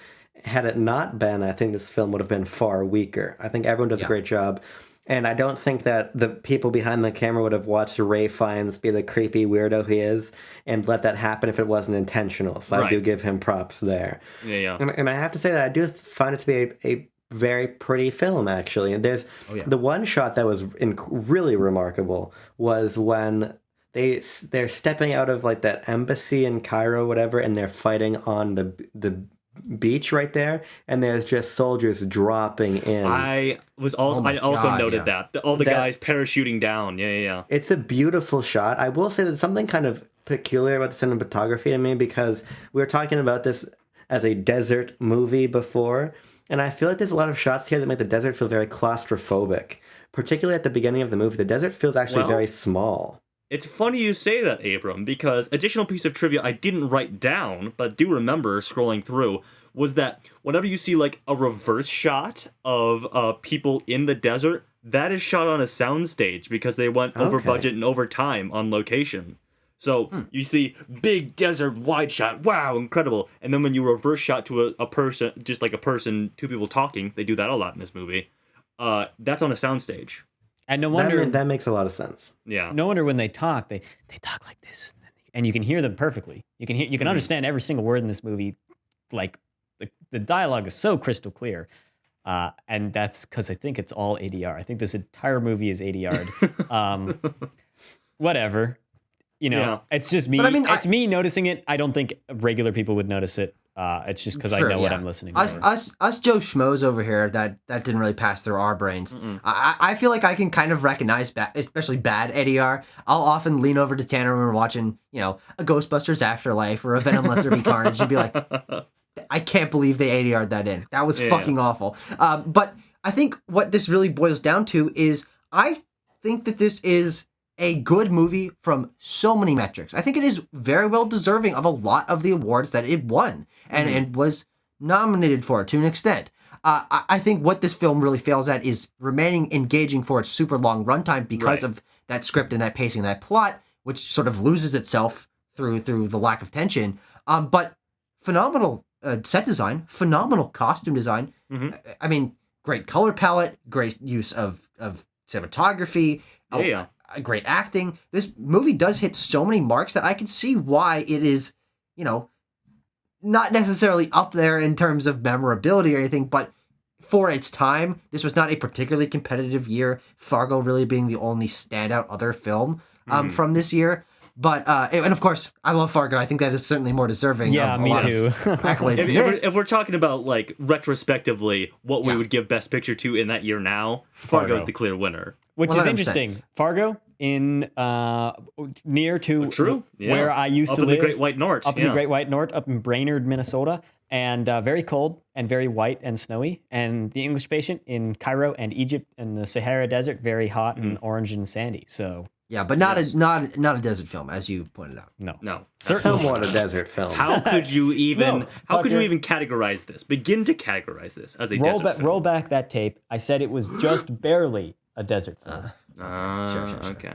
D: Had it not been, I think this film would have been far weaker. I think everyone does a great job. And I don't think that the people behind the camera would have watched Ray Fiennes be the creepy weirdo he is and let that happen if it wasn't intentional. So I do give him props there.
B: Yeah.
D: And I have to say that I do find it to be a very pretty film, actually. And there's the one shot that was really remarkable was when they're stepping out of like that embassy in Cairo, whatever, and they're fighting on the beach right there, and there's just soldiers dropping in.
B: I also noted that all the guys parachuting down. Yeah.
D: It's a beautiful shot. I will say that something kind of peculiar about the cinematography to me, because we were talking about this as a desert movie before, and I feel like there's a lot of shots here that make the desert feel very claustrophobic. Particularly at the beginning of the movie, the desert feels actually very small.
B: It's funny you say that, Abram, because additional piece of trivia I didn't write down, but do remember scrolling through, was that whenever you see like a reverse shot of people in the desert, that is shot on a soundstage because they went over budget and over time on location. So you see big desert wide shot, wow, incredible. And then when you reverse shot to a person, just like a person, two people talking, they do that a lot in this movie. That's on a soundstage.
A: And no wonder
D: that makes a lot of sense.
B: Yeah.
A: No wonder when they talk, they talk like this, and you can hear them perfectly. You can understand every single word in this movie. Like the dialogue is so crystal clear, and that's because I think it's all ADR. I think this entire movie is ADR'd. Whatever, it's just me.
C: But I mean,
A: it's me noticing it. I don't think regular people would notice it. It's just because I know what I'm listening to.
C: Us Joe Schmoes over here, that didn't really pass through our brains. I feel like I can kind of recognize, especially bad ADR. I'll often lean over to Tanner when we're watching, a Ghostbusters Afterlife or a Venom Let There Be Carnage and be like, I can't believe they ADR'd that in. That was fucking awful. But I think what this really boils down to is I think that this is a good movie from so many metrics. I think it is very well deserving of a lot of the awards that it won and was nominated for to an extent. I think what this film really fails at is remaining engaging for its super long runtime because of that script and that pacing and that plot, which sort of loses itself through the lack of tension. But phenomenal set design, phenomenal costume design. I mean, great color palette, great use of cinematography. Great acting. This movie does hit so many marks that I can see why it is, not necessarily up there in terms of memorability or anything, but for its time, this was not a particularly competitive year. Fargo really being the only standout other film from this year. But, and of course, I love Fargo. I think that is certainly more deserving of
A: me
C: a lot
A: too.
C: of accolades than this.
B: If we're talking about, like, retrospectively, what we would give Best Picture to in that year now, Fargo's the clear winner.
A: Which
C: 100%.
A: is interesting. Fargo in near to
B: True. Yeah.
A: where I used to
B: Up in
A: live.
B: the Great White North.
A: Up in the Great White North, up in Brainerd, Minnesota. And very cold and very white and snowy. And The English Patient in Cairo and Egypt and the Sahara Desert, very hot and orange and sandy. So...
C: Yeah, but not a desert film, as you pointed out.
B: No.
D: Somewhat a desert film.
B: How could you even categorize this? Begin to categorize this as a desert film.
A: Roll back that tape. I said it was just barely a desert film.
C: Sure.
B: Okay.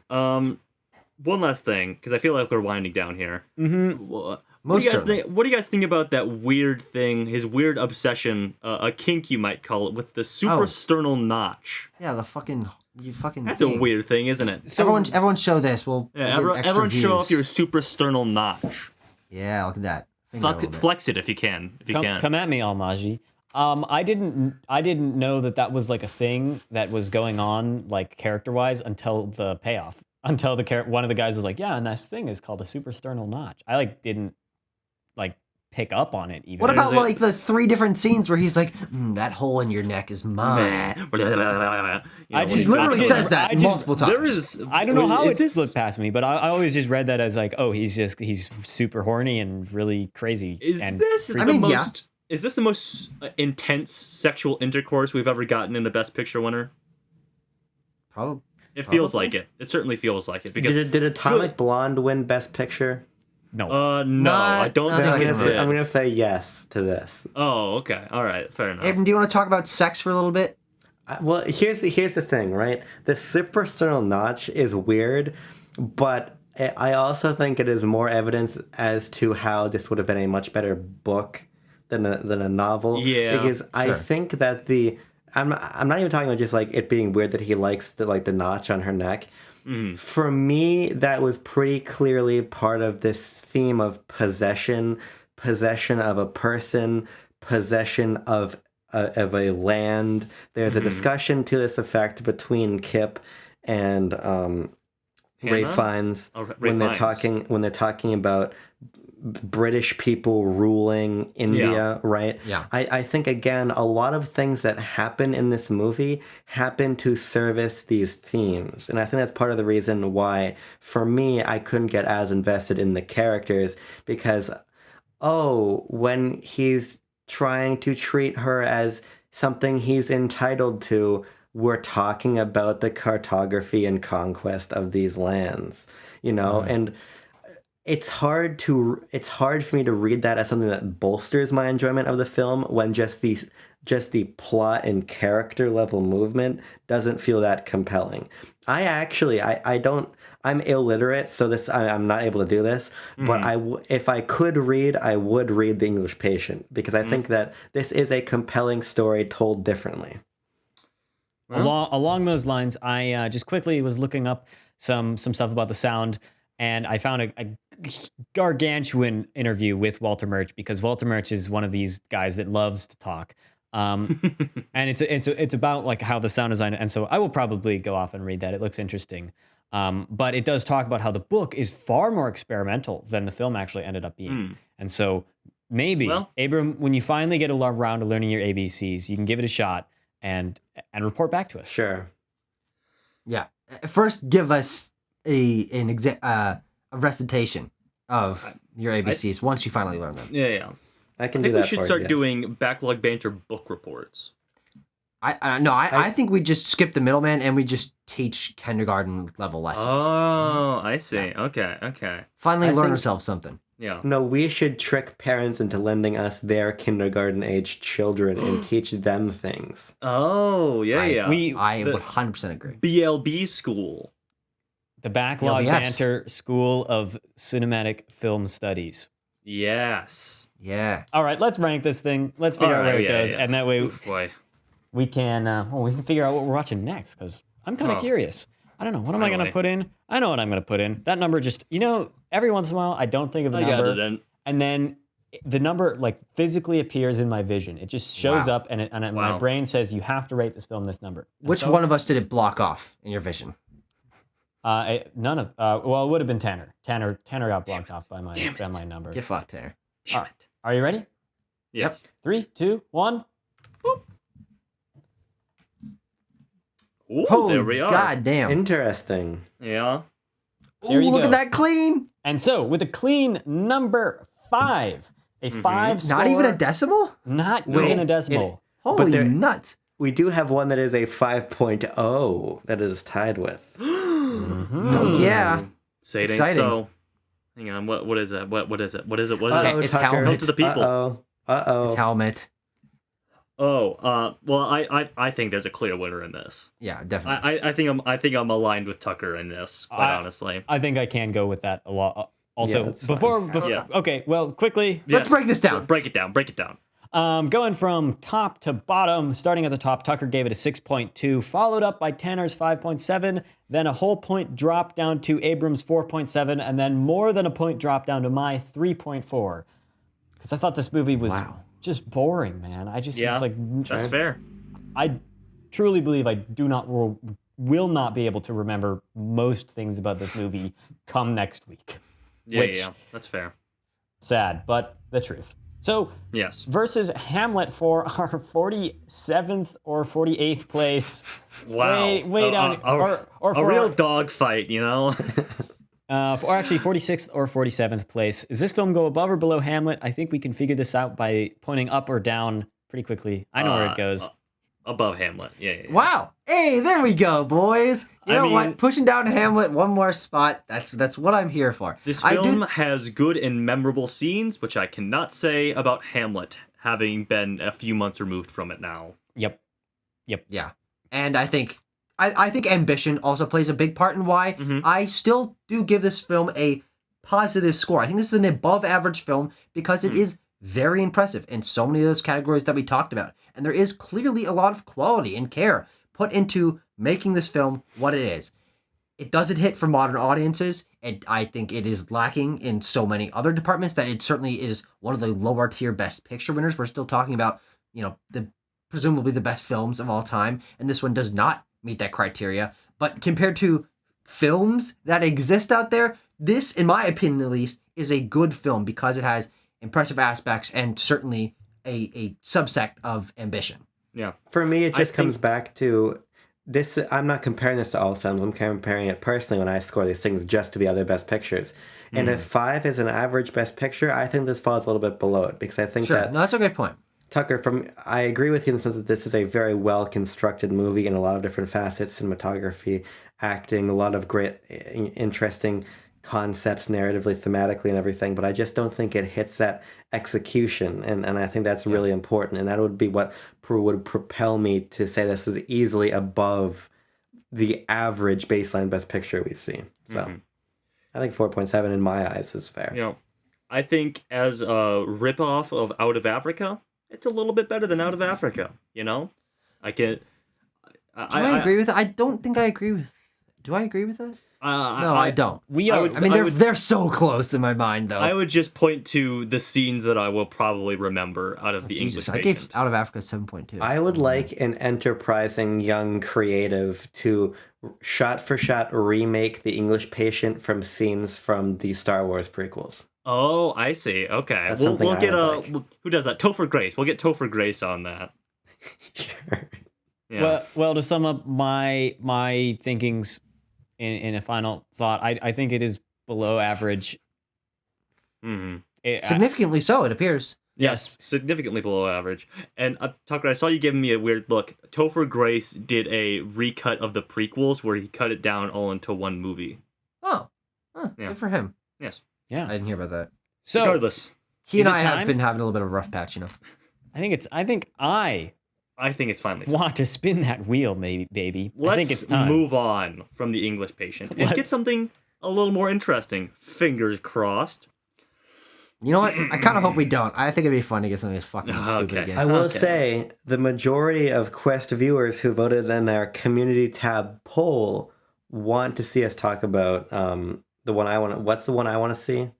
B: One last thing, because I feel like we're winding down here. What do you guys think about that weird thing, his weird obsession, a kink you might call it, with the suprasternal notch?
C: Yeah, That's
B: a weird thing, isn't it?
C: So everyone show this. We'll get extra
B: everyone
C: views.
B: show off your suprasternal notch.
C: Yeah, look at that.
B: Flex it if you can.
A: Come at me, Almaji. I didn't know that was like a thing that was going on, like character-wise, until the payoff. Until one of the guys was like, yeah, and this thing is called a suprasternal notch. I like didn't like pick up on it even.
C: What about
B: Is it-
C: like the 3 different scenes where he's like, that hole in your neck is mine?
B: You know,
A: I
B: when
A: just
C: He literally
A: I
C: says that
A: I just-
C: multiple times.
B: There is.
A: I don't know how
B: is
A: it
B: this-
A: slipped past me, but I always just read that as like, oh, he's super horny and really crazy.
B: Is
A: and
B: this
A: freaky.
B: the
C: mean, yeah.
B: most? Is this the most intense sexual intercourse we've ever gotten in a Best Picture winner?
C: Probably.
B: It feels like it. It certainly feels like it because
D: Did Atomic Blonde win Best Picture?
A: No.
B: no, I don't
C: not
B: think
C: that
B: it
C: good.
B: did.
D: I'm gonna say yes to this.
B: Oh, okay, all right, fair enough.
C: Abram, do you want to talk about sex for a little bit?
D: Well, here's the thing, right? The suprasternal notch is weird, but I also think it is more evidence as to how this would have been a much better book than a novel.
B: Yeah,
D: because I
C: sure.
D: think that I'm not even talking about just like it being weird that he likes the notch on her neck. For me, that was pretty clearly part of this theme of possession of a person, possession of a land. There's a discussion to this effect between Kip and Ray
B: Hannah?
D: Fiennes
B: Oh, Ray
D: when they're
B: Fiennes.
D: talking about British people ruling India,
B: Yeah.
D: right?
C: Yeah.
D: I think again a lot of things that happen in this movie happen to service these themes, and I think that's part of the reason why for me I couldn't get as invested in the characters because when he's trying to treat her as something he's entitled to, we're talking about the cartography and conquest of these lands, and it's hard for me to read that as something that bolsters my enjoyment of the film when just the plot and character level movement doesn't feel that compelling. I'm illiterate, so I'm not able to do this. But if I could read, I would read The English Patient because I think that this is a compelling story told differently.
A: Along those lines, I just quickly was looking up some stuff about the sound, and I found a gargantuan interview with Walter Murch because Walter Murch is one of these guys that loves to talk. And it's about like how the sound design, and so I will probably go off and read that. It looks interesting. But it does talk about how the book is far more experimental than the film actually ended up being. And so maybe, Abram, when you finally get around to learning your ABCs, you can give it a shot and report back to us.
D: Sure.
C: Yeah. First, give us a recitation of your ABCs once you finally learn them.
B: Yeah.
D: I can
B: I
D: do
B: think
D: that
B: we should
D: for
B: start
D: you, yes.
B: doing backlog banter book reports.
C: I think we just skip the middleman and we just teach kindergarten level lessons.
B: Oh, I see. Okay.
C: Finally
D: I
C: learn
D: think-
C: ourselves something.
B: Yeah.
D: No, we should trick parents into lending us their kindergarten-aged children and teach them things.
B: Oh, yeah.
C: I
B: The
C: 100% agree.
B: BLB school.
A: The Backlog
C: LBS.
A: Banter School of Cinematic Film Studies.
B: Yes.
C: Yeah.
A: All right, let's rank this thing. Let's figure out where it goes, and that way
B: Oof, boy.
A: we can figure out what we're watching next. Because I'm kind of
B: Oh.
A: curious. I don't know. What am I going
B: Finally.
A: to put in? I know what I'm going to put in. That number just, every once in a while I don't think of the
B: I got
A: number,
B: it then.
A: and then the number like physically appears in my vision. It just shows
C: Wow.
A: up, and my
B: Wow.
A: brain says you have to rate this film this number. And
C: Which
A: so,
C: one of us did it block off in your vision?
A: None of. Well, it would have been Tanner. Tanner got blocked off by my number.
C: Get fucked, Tanner.
A: All right. Are you ready?
B: Yes.
A: 3, 2, 1.
B: Ooh,
C: Holy
B: there we are.
C: goddamn.
D: Interesting.
B: Yeah.
A: There you
C: Ooh, look
A: go.
C: at that clean.
A: And so, with a clean number 5, a 5 score,
C: Not even a decimal?
A: not
D: Wait,
A: even a decimal.
C: Holy
D: there-
C: nuts.
D: We do have one that is a 5.0 that it is tied with.
C: Oh, yeah.
B: Say it ain't
C: Exciting.
B: so. Hang on. What is it? What is it? What is it?
C: Uh-oh, it's
D: Tucker.
C: Helmet.
B: Tell to the people.
D: Uh-oh.
C: It's helmet.
B: Oh, well, I think there's a clear winner in this.
C: Yeah, definitely.
B: I think I'm aligned with Tucker in this. Quite honestly.
A: I think I can go with that a lot. Also,
D: Yeah, that's
A: before
B: Yeah.
A: okay, well, quickly,
C: Let's break this down.
B: Break it down.
A: going from top to bottom, starting at the top, Tucker gave it a 6.2, followed up by Tanner's 5.7, then a whole point drop down to Abrams' 4.7, and then more than a point drop down to my 3.4. Because I thought this movie was just boring, man. I just,
B: Yeah,
A: it's like,
B: that's fair.
A: I truly believe I will not be able to remember most things about this movie come next week.
B: Yeah,
A: Which-
B: yeah, that's fair.
A: Sad, but the truth. So,
B: Yes.
A: versus Hamlet for our 47th or 48th place.
B: Wow.
A: Way down. Or
B: a
A: for
B: real
A: our-
B: dogfight, you know?
A: or actually 46th or 47th place. Does this film go above or below Hamlet? I think we can figure this out by pointing up or down pretty quickly. I know where it goes.
B: Above Hamlet. Yeah.
C: Wow. Hey, there we go, boys. You
B: I
C: know
B: mean-
C: what? Pushing down Hamlet one more spot. That's what I'm here for.
B: This
C: I
B: film
C: do-
B: has good and memorable scenes, which I cannot say about Hamlet, having been a few months removed from it now.
A: Yep.
C: Yeah. And I think ambition also plays a big part in why
B: Mhm.
C: I still do give this film a positive score. I think this is an above average film because it is very impressive in so many of those categories that we talked about. And there is clearly a lot of quality and care put into making this film what it is. It doesn't hit for modern audiences, and I think it is lacking in so many other departments that it certainly is one of the lower tier Best Picture winners. We're still talking about, presumably the best films of all time, and this one does not meet that criteria. But compared to films that exist out there, this, in my opinion at least, is a good film because it has impressive aspects and certainly a subsect of ambition.
B: Yeah.
D: For me, it
B: I
D: just comes
B: think-
D: back to this. I'm not comparing this to all films. I'm comparing it personally when I score these things just to the other Best Pictures. And if 5 is an average Best Picture, I think this falls a little bit below it because I think
C: Sure,
D: that
C: no, that's a great point.
D: Tucker, I agree with you in the sense that this is a very well constructed movie in a lot of different facets, cinematography, acting, a lot of great, interesting concepts narratively, thematically, and everything. But I just don't think it hits that execution, and I think that's really important. And that would be what would propel me to say this is easily above the average baseline Best Picture we see. So I think 4.7 in my eyes is fair.
B: You know, I think as a ripoff of Out of Africa, it's a little bit better than Out of Africa, you know?
C: Do I agree with it? I don't think I agree with. Do I agree with that? No, I don't. I mean, they're so close in my mind, though.
B: I would just point to the scenes that I will probably remember out of the
C: Jesus,
B: English
C: I gave
B: Patient.
C: Out of Africa 7.2.
D: I would like an enterprising young creative to shot for shot remake The English Patient from scenes from the Star Wars prequels.
B: Oh, I see. Okay.
D: That's
B: We'll
D: something I
B: get
D: would like.
B: who does that? Topher Grace. We'll get Topher Grace on that.
D: Sure.
B: Yeah.
A: Well, to sum up my thinkings in a final thought, I think it is below average.
B: hmm
C: Significantly so, it appears.
A: Yes.
B: Significantly below average. And Tucker, I saw you giving me a weird look. Topher Grace did a recut of the prequels where he cut it down all into one movie.
C: Oh,
B: Yeah.
C: good for him.
B: Yes.
A: Yeah.
C: I didn't hear about that.
A: So
B: Regardless,
C: He
A: Is
C: and
A: it
C: I
A: time?
C: have been having a little bit of a rough patch,
A: I think I
B: I think it's finally time.
A: want to spin that wheel, maybe, baby. I
B: Let's
A: think it's time.
B: move on from the English Patient and
A: Let's-
B: get something a little more interesting. Fingers crossed.
C: You know what? I kind of hope we don't. I think it'd be fun to get something fucking stupid
B: Okay.
C: again.
D: I will
B: Okay.
D: say the majority of Quest viewers who voted in our community tab poll want to see us talk about the one I want. What's the one I want to see?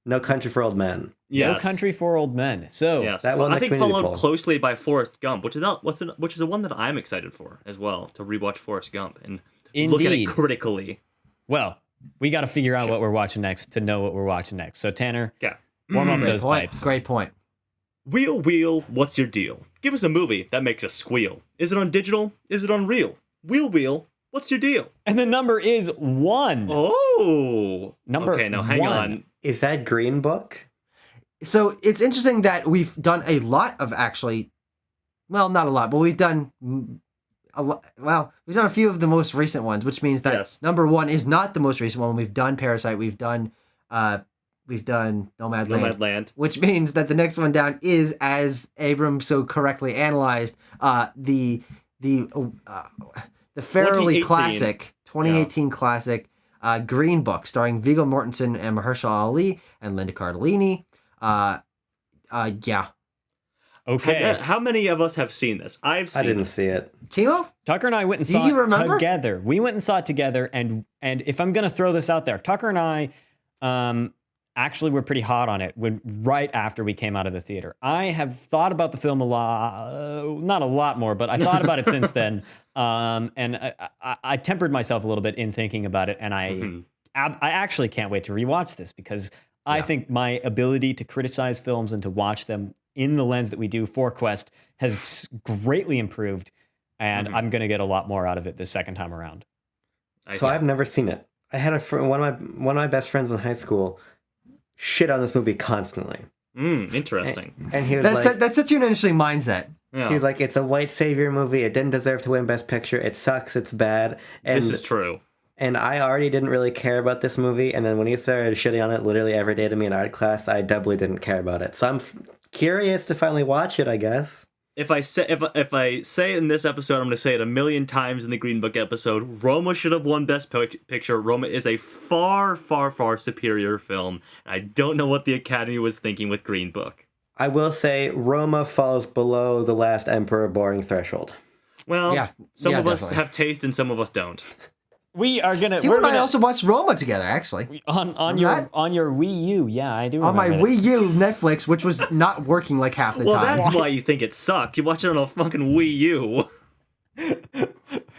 D: No Country for Old Men.
A: No
B: Yes.
A: Country for Old Men. So
B: Yes.
D: That won
B: I
D: the
B: think
D: community
B: followed
D: poll.
B: closely by Forrest Gump, which is the one that I'm excited for as well, to rewatch Forrest Gump and look at it
A: Indeed.
B: critically.
A: well, we got to figure out what we're watching next to know what we're watching next. So Tanner,
B: Yeah.
A: warm up
C: Great
A: those
C: point.
A: pipes.
C: Great point.
B: Wheel, what's your deal? Give us a movie that makes us squeal. Is it on digital? Is it on real? Wheel, what's your deal?
A: And the number is 1.
B: Oh.
A: Number
B: Okay, now hang
A: 1.
B: on.
D: Is that Green Book?
C: So it's interesting that we've done a lot of actually, well, not a lot, but we've done a lot. Well, we've done a few of the most recent ones, which means that
B: Yes.
C: number 1 is not the most recent one. We've done Parasite. We've done Nomadland.
B: Nomadland.
C: Which means that the next one down is, as Abram so correctly analyzed, the fairly
B: 2018.
C: classic 2018 classic Green Book, starring Viggo Mortensen and Mahershala Ali and Linda Cardellini. Yeah,
A: Okay.
B: How many of us have seen this? I've seen
D: I didn't
B: it.
D: see it.
C: Timo.
A: Tucker and I went and
C: Do
A: saw
C: you
A: it
C: remember?
A: together. We went and saw it together, and if I'm gonna throw this out there, Tucker and I actually were pretty hot on it right after we came out of the theater. I have thought about the film a lot, not a lot more, but I thought about it since then. And I tempered myself a little bit in thinking about it. And I actually can't wait to rewatch this because I think my ability to criticize films and to watch them in the lens that we do for Quest has greatly improved. And I'm going to get a lot more out of it this second time around.
D: I've never seen it. I had one of my best friends in high school shit on this movie constantly.
B: Interesting.
D: And he was
C: that sets you in an interesting mindset.
B: Yeah.
D: He was like, it's a white savior movie. It didn't deserve to win Best Picture. It sucks. It's bad. And,
B: this is true.
D: And I already didn't really care about this movie. And then when he started shitting on it literally every day to me in art class, I doubly didn't care about it. So I'm curious to finally watch it, I guess.
B: If I say it in this episode, I'm going to say it a million times in the Green Book episode. Roma should have won Best Picture. Roma is a far, far, far superior film. I don't know what the Academy was thinking with Green Book.
D: I will say Roma falls below The Last Emperor boring threshold.
B: Well, some of us have taste and some of us don't.
A: We are gonna.
C: You and I also watched Roma together, actually.
A: On your Wii U, yeah, I do.
C: On my
A: remember
C: Wii U Netflix, which was not working like half the
B: Well,
C: time.
B: that's why you think it sucked. You watch it on a fucking Wii U.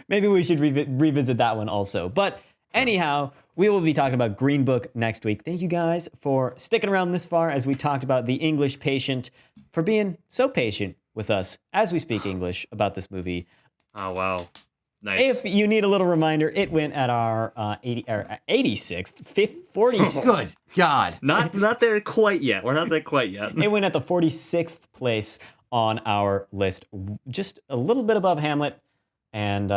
A: Maybe we should revisit that one also. But anyhow, we will be talking about Green Book next week. Thank you guys for sticking around this far as we talked about The English Patient, for being so patient with us as we speak English about this movie.
B: Oh, wow. Nice.
A: If you need a little reminder, it went at our 86th, 46th.
C: Good God.
B: Not there quite yet. We're not there quite yet.
A: It went at the 46th place on our list, just a little bit above Hamlet. And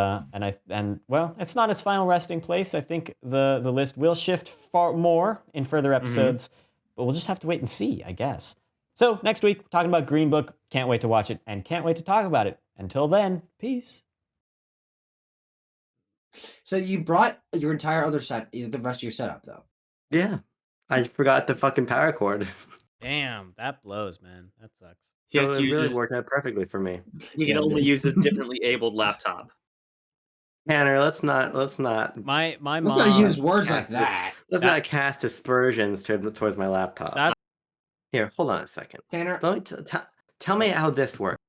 A: well, it's not its final resting place. I think the list will shift far more in further episodes, but we'll just have to wait and see, I guess. So next week, talking about Green Book. Can't wait to watch it and can't wait to talk about it. Until then, peace.
E: So you brought your entire other set, the rest of your setup, though.
D: Yeah. I forgot the fucking power cord.
A: Damn, that blows, man. That sucks.
B: He
D: So
B: has
D: it
B: to use
D: really
B: his,
D: worked out perfectly for me.
B: he can only use his differently abled laptop.
D: Tanner, let's not
A: My
E: Let's
A: mom.
E: not use words like that.
D: not cast aspersions towards my laptop.
A: That-
D: Here, hold on a second.
E: Tanner.
D: Let me tell me how this works.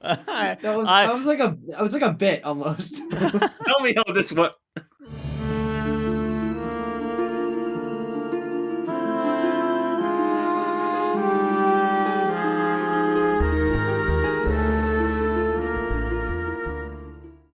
E: That was like a bit almost.
B: Tell me how this works.